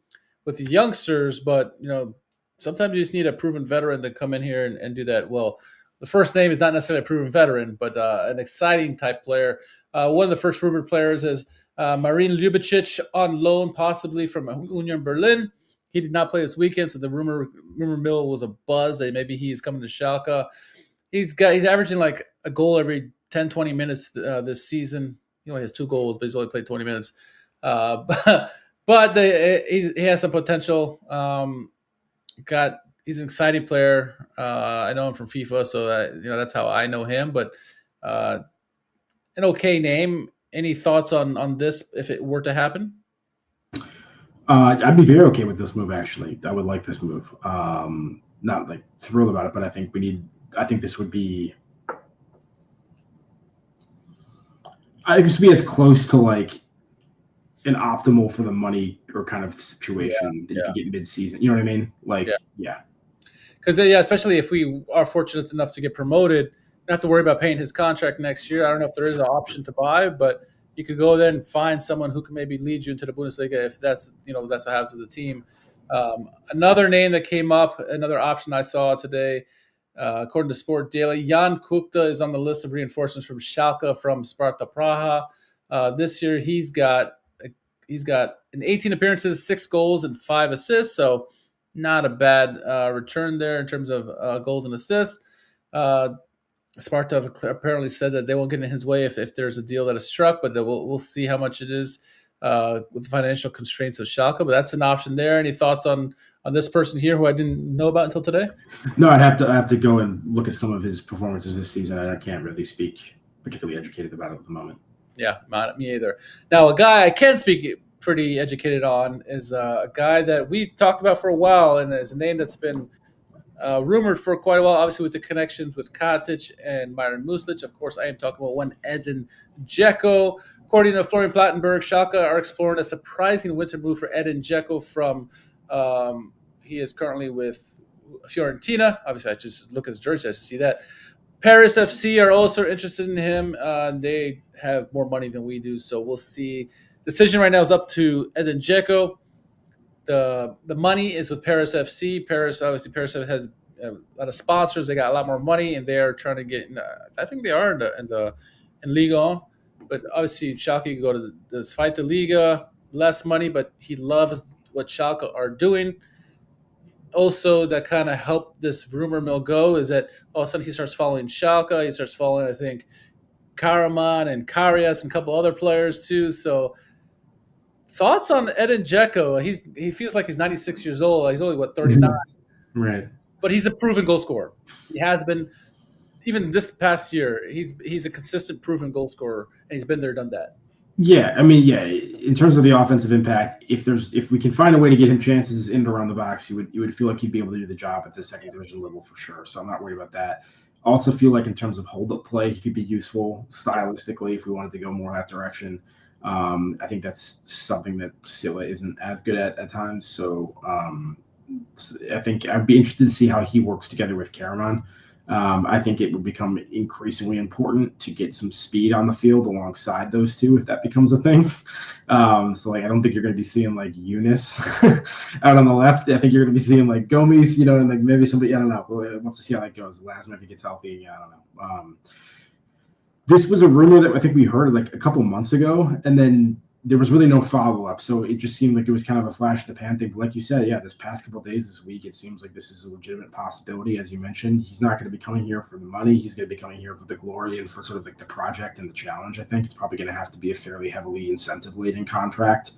with the youngsters, but sometimes you just need a proven veteran to come in here and do that well. The first name is not necessarily a proven veteran, but an exciting type player. One of the first rumored players is Marin Ljubicic on loan, possibly from Union Berlin. He did not play this weekend, so the rumor mill was a buzz that maybe he's coming to Schalke. He's averaging like a goal every 10, 20 minutes this season. He only has 2 goals, but he's only played 20 minutes. He has some potential. He's an exciting player. I know him from FIFA, so that's how I know him. But an okay name. Any thoughts on this if it were to happen? I'd be very okay with this move. Actually, I would like this move. Not like thrilled about it, but I think this would be. I think this would be as close to like an optimal for the money or kind of situation that you could get mid-season. You know what I mean? Like, yeah. Because especially if we are fortunate enough to get promoted, you don't have to worry about paying his contract next year. I don't know if there is an option to buy, but you could go there and find someone who can maybe lead you into the Bundesliga if that's what happens to the team. Another name that came up, another option I saw today, according to Sport Daily, Jan Kuchta is on the list of reinforcements from Schalke from Sparta Praha. This year he's got in 18 appearances, 6 goals and 5 assists, so not a bad return there in terms of goals and assists. Sparta apparently said that they won't get in his way if there's a deal that is struck, but we'll see how much it is with the financial constraints of Schalke. But that's an option there. Any thoughts on this person here who I didn't know about until today? No, I have to go and look at some of his performances this season. I can't really speak particularly educated about it at the moment. Yeah, not me either. Now, a guy I can speak pretty educated on is a guy that we've talked about for a while, and is a name that's been rumored for quite a while, obviously with the connections with Katic and Myron Muslic. Of course, I am talking about one Edin Dzeko. According to Florian Plattenberg, Schalke are exploring a surprising winter move for Edin Dzeko from he is currently with Fiorentina. Obviously, I just look at his jersey, I see that. Paris FC are also interested in him. They have more money than we do, so we'll see. Decision right now is up to Edin Dzeko. The money is with Paris FC. Paris has a lot of sponsors. They got a lot more money, and they are trying to get. I think they are in Liga 1, but obviously Schalke can go to the Zweite Liga, less money, but he loves what Schalke are doing. Also, that kind of helped this rumor mill go is that all of a sudden he starts following Schalke. He starts following, I think, Karaman and Karius and a couple other players too. So, thoughts on Edin Dzeko? He feels like he's 96 years old. He's only 39, right? But he's a proven goal scorer. He has been even this past year. He's a consistent, proven goal scorer, and he's been there, done that. Yeah, I mean, yeah. In terms of the offensive impact, if we can find a way to get him chances in and around the box, you would feel like he'd be able to do the job at the second division level for sure. So I'm not worried about that. Also feel like in terms of hold-up play, he could be useful stylistically if we wanted to go more that direction. I think that's something that Silla isn't as good at times. So I think I'd be interested to see how he works together with Karaman. I think it would become increasingly important to get some speed on the field alongside those two if that becomes a thing. So I don't think you're going to be seeing like Eunice out on the left. I think you're going to be seeing like Gomes, and like maybe somebody. I don't know. We'll have to see how that goes. Lasman, if he gets healthy, I don't know. This was a rumor that I think we heard like a couple months ago, and then there was really no follow-up. So it just seemed like it was kind of a flash in the pan thing. But like you said, this past couple of days this week, it seems like this is a legitimate possibility. As you mentioned, he's not going to be coming here for the money. He's going to be coming here for the glory and for sort of like the project and the challenge. I think it's probably going to have to be a fairly heavily incentive-laden contract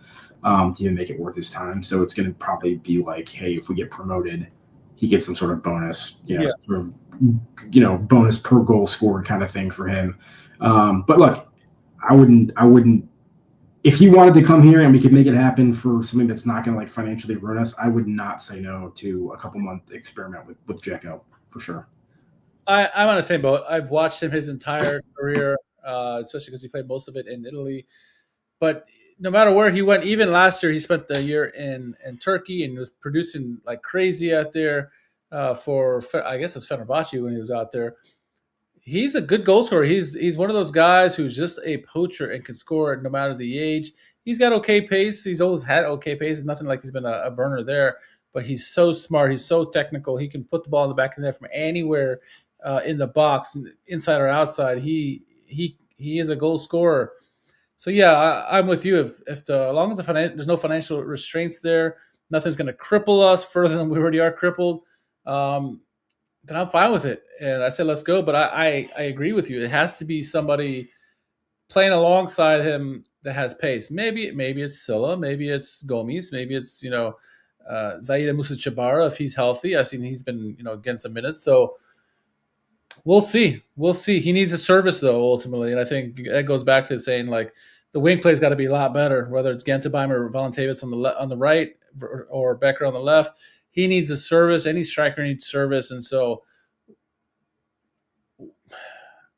to even make it worth his time. So it's going to probably be like, hey, if we get promoted, he gets some sort of bonus, sort of, bonus per goal scored kind of thing for him. But look, I wouldn't. If he wanted to come here and we could make it happen for something that's not going to like financially ruin us, I would not say no to a couple-month experiment with Dzeko for sure. I'm on the same boat. I've watched him his entire career, especially because he played most of it in Italy. But no matter where he went, even last year, he spent the year in Turkey and was producing like crazy out there for, I guess it was Fenerbahce when he was out there. he's a good goal scorer. He's one of those guys who's just a poacher and can score no matter the age. He's got okay pace. He's always had okay pace. It's nothing like he's been a burner there. But he's so smart. He's so technical. He can put the ball in the back of the net from anywhere in the box, inside or outside. He is a goal scorer. So yeah, I'm with you. If as long as there's no financial restraints there, nothing's going to cripple us further than we already are crippled. Um, then I'm fine with it. And I said, let's go. But I agree with you. It has to be somebody playing alongside him that has pace. Maybe it's Silla, maybe it's Gomes, maybe it's Zaida Musa Chabara if he's healthy. I've seen he's been getting some minutes. So we'll see. We'll see. He needs a service though ultimately, and I think that goes back to saying like the wing play's got to be a lot better. Whether it's Gentebime or Valentevich on the right or Becker on the left, he needs a service. Any striker needs service, and so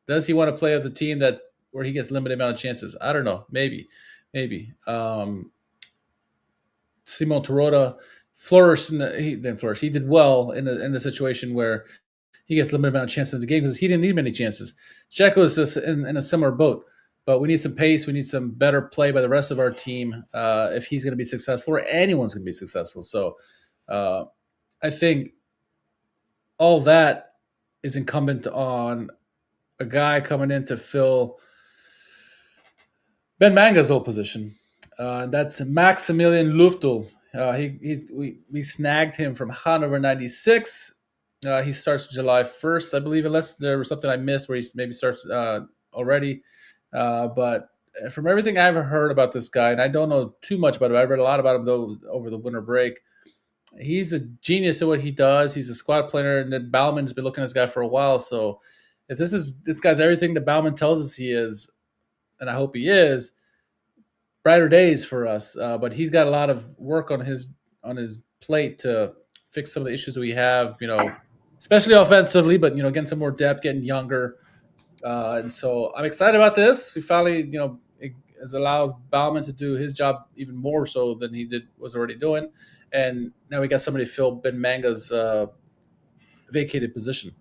does he want to play with a team that where he gets limited amount of chances? I don't know. Maybe. Simon Tarota flourished. He didn't flourish. He did well in the situation where he gets limited amount of chances in the game because he didn't need many chances. Dzeko is just in a similar boat, but we need some pace. We need some better play by the rest of our team if he's going to be successful or anyone's going to be successful. So I think all that is incumbent on a guy coming in to fill Ben Manga's old position. That's Maximilian Luftel. We snagged him from Hannover 96. He starts July 1st, I believe, unless there was something I missed where he maybe starts already. But from everything I've heard about this guy, and I don't know too much about him, I read a lot about him though over the winter break. He's a genius at what he does. He's a squad player, and then Bauman's been looking at this guy for a while. So if this guy's everything that Bauman tells us he is, and I hope he is, brighter days for us. But he's got a lot of work on his plate to fix some of the issues we have. Especially offensively, but getting some more depth, getting younger, and so I'm excited about this. We finally, it allows Bauman to do his job even more so than he was already doing, and now we got somebody to fill Ben Manga's vacated position.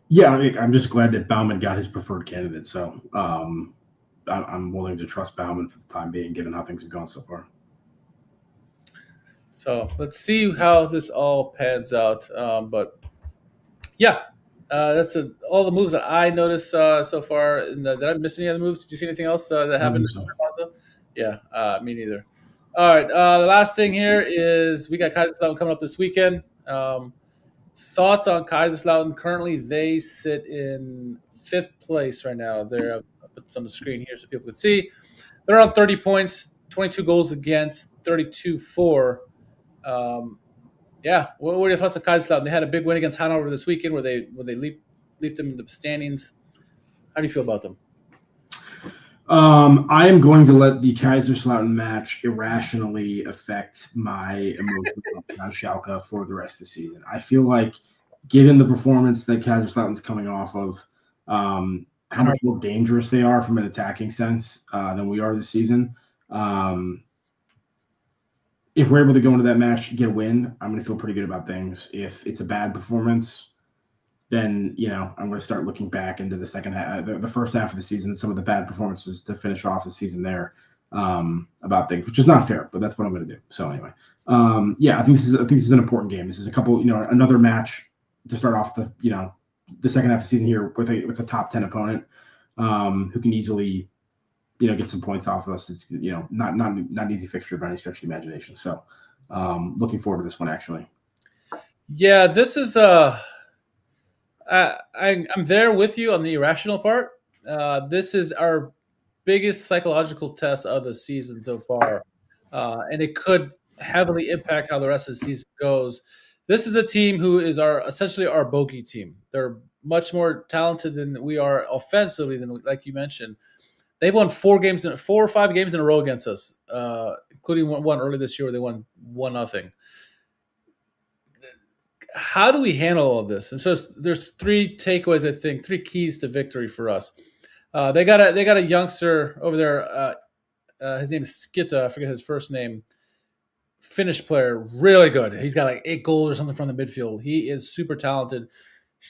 Yeah, I'm just glad that Bauman got his preferred candidate. So I'm willing to trust Bauman for the time being, given how things have gone so far. So let's see how this all pans out. But yeah, that's all the moves that I noticed so far. Did I miss any other moves? Did you see anything else that happened? So. Yeah, me neither. All right, the last thing here is we got Kaiserslautern coming up this weekend. Thoughts on Kaiserslautern? Currently, they sit in 5th place right now. I'll put this on the screen here so people can see. They're on 30 points, 22 goals against, 32 for. Yeah, what are your thoughts on Kaiserslautern? They had a big win against Hanover this weekend where they leaped them in the standings. How do you feel about them? I am going to let the Kaiserslautern match irrationally affect my emotions on Schalke for the rest of the season. I feel like, given the performance that Kaiserslautern's coming off of, how much more dangerous they are from an attacking sense than we are this season. If we're able to go into that match, get a win, I'm going to feel pretty good about things. If it's a bad performance, then I'm going to start looking back into the second half, the first half of the season, and some of the bad performances to finish off the season there about things, which is not fair, but that's what I'm going to do. So anyway, I think this is an important game. This is a couple, another match to start off the second half of the season here with a top 10 opponent who can easily get some points off of us. It's not an easy fixture by any stretch of the imagination. So looking forward to this one actually. Yeah, this is I'm there with you on the irrational part. This is our biggest psychological test of the season so far, and it could heavily impact how the rest of the season goes. This is a team who is essentially our bogey team. They're much more talented than we are offensively, like you mentioned. They've won 4 or 5 games in a row against us, including one early this year where they won 1-0. How do we handle all of this? And so there's 3 takeaways, I think, 3 keys to victory for us. They got a youngster over there. His name is Skitta. I forget his first name. Finnish player, really good. He's got like 8 goals or something from the midfield. He is super talented.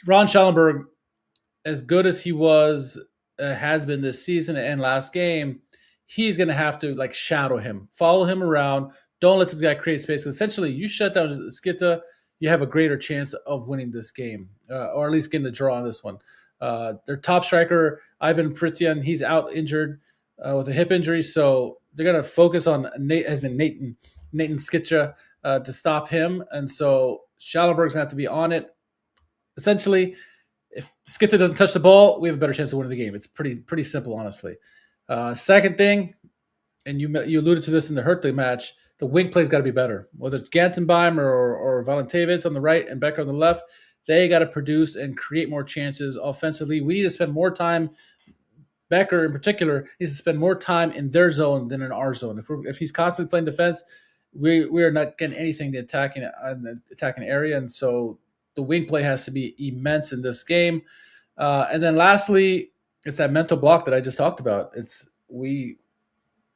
Ron Schallenberg as good as he was has been this season and last game, he's going to have to like shadow him, follow him around. Don't let this guy create space. Essentially, you shut down Skita, you have a greater chance of winning this game, or at least getting the draw on this one. Their top striker, Ivan Prityan, he's out injured with a hip injury, so they're going to focus on Nathan Skitra to stop him, and so Schallenberg's going to have to be on it. Essentially, if Skita doesn't touch the ball, we have a better chance of winning the game. It's pretty simple, honestly. Second thing, and you alluded to this in the Hertha match, the wing play's got to be better. Whether it's Gantenbeim or Valentevitz on the right and Becker on the left, they got to produce and create more chances offensively. We need to spend more time. Becker, in particular, needs to spend more time in their zone than in our zone. If he's constantly playing defense, we are not getting anything to attacking area, and so the wing play has to be immense in this game. And then lastly, it's that mental block that I just talked about. It's we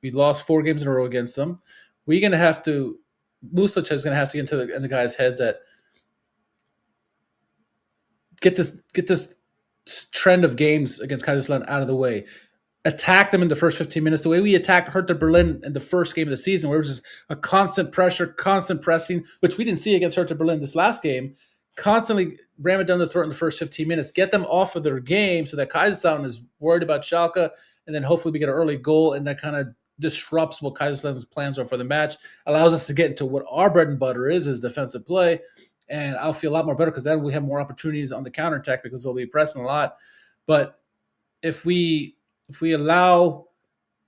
lost 4 games in a row against them. We're going to have to – Music is going to have to get into the guys' heads that get this trend of games against Kaiserslautern out of the way. Attack them in the first 15 minutes the way we attacked Hertha Berlin in the first game of the season, where it was just a constant pressure, constant pressing, which we didn't see against Hertha Berlin this last game. Constantly ram it down the throat in the first 15 minutes, get them off of their game so that Kaiserslautern is worried about Schalke, and then hopefully we get an early goal, and that kind of disrupts what Kaiserslautern's plans are for the match, allows us to get into what our bread and butter is defensive play, and I'll feel a lot more better because then we have more opportunities on the counterattack because we'll be pressing a lot. But if we allow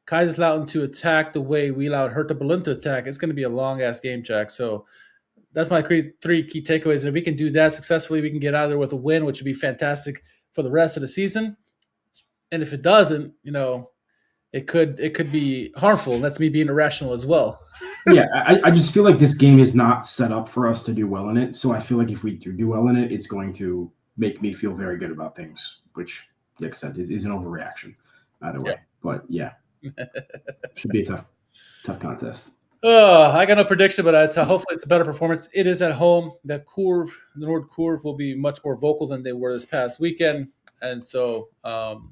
Kaiserslautern to attack the way we allowed Hertha Berlin to attack, it's going to be a long-ass game, Jack. So that's my 3 key takeaways. If we can do that successfully, we can get out of there with a win, which would be fantastic for the rest of the season. And if it doesn't, it could be harmful. And that's me being irrational as well. Yeah, I just feel like this game is not set up for us to do well in it. So I feel like if we do well in it, it's going to make me feel very good about things, which, like I said, is an overreaction either way. Yeah. But yeah, should be a tough contest. I got no prediction, but hopefully it's a better performance. It is at home. The Nord Kurve will be much more vocal than they were this past weekend. And so, hopefully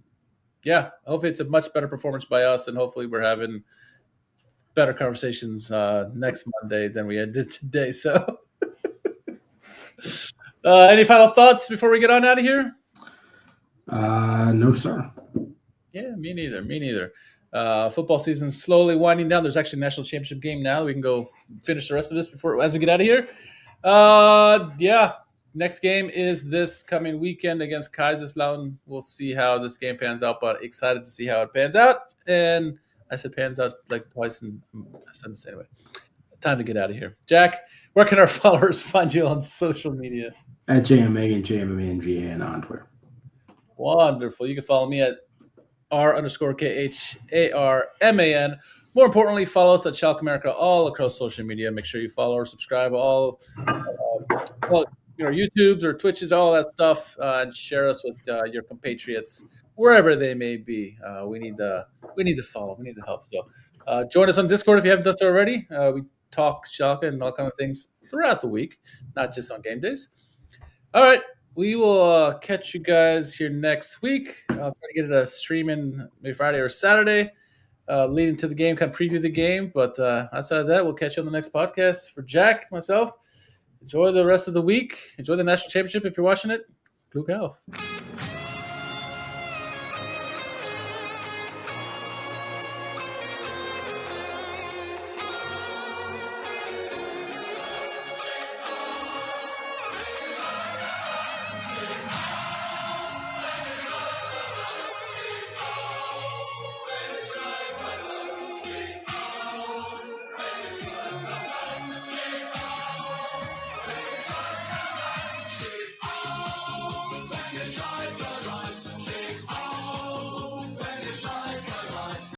it's a much better performance by us, and hopefully we're having better conversations next Monday than we did today. So, any final thoughts before we get on out of here? No, sir. Yeah, me neither. Football season's slowly winding down. There's actually a national championship game now. We can go finish the rest of this as we get out of here. Next game is this coming weekend against Kaiserslautern. We'll see how this game pans out, but excited to see how it pans out. And I said pans out like twice in a sentence anyway. Time to get out of here. Jack, where can our followers find you on social media? At JMMegan, JMMANGAN on Twitter. Wonderful. You can follow me at R_KHARMAN. More importantly, follow us at Schalke America all across social media. Make sure you follow or subscribe all your YouTubes or Twitches, all that stuff, and share us with your compatriots wherever they may be. We need the follow. We need the help. So join us on Discord if you haven't done so already. We talk Schalke and all kind of things throughout the week, not just on game days. All right. We will catch you guys here next week. I'll try to get it a streaming maybe Friday or Saturday, leading to the game, kind of preview the game. But outside of that, we'll catch you on the next podcast. For Jack, myself, enjoy the rest of the week. Enjoy the national championship if you're watching it. Glück auf.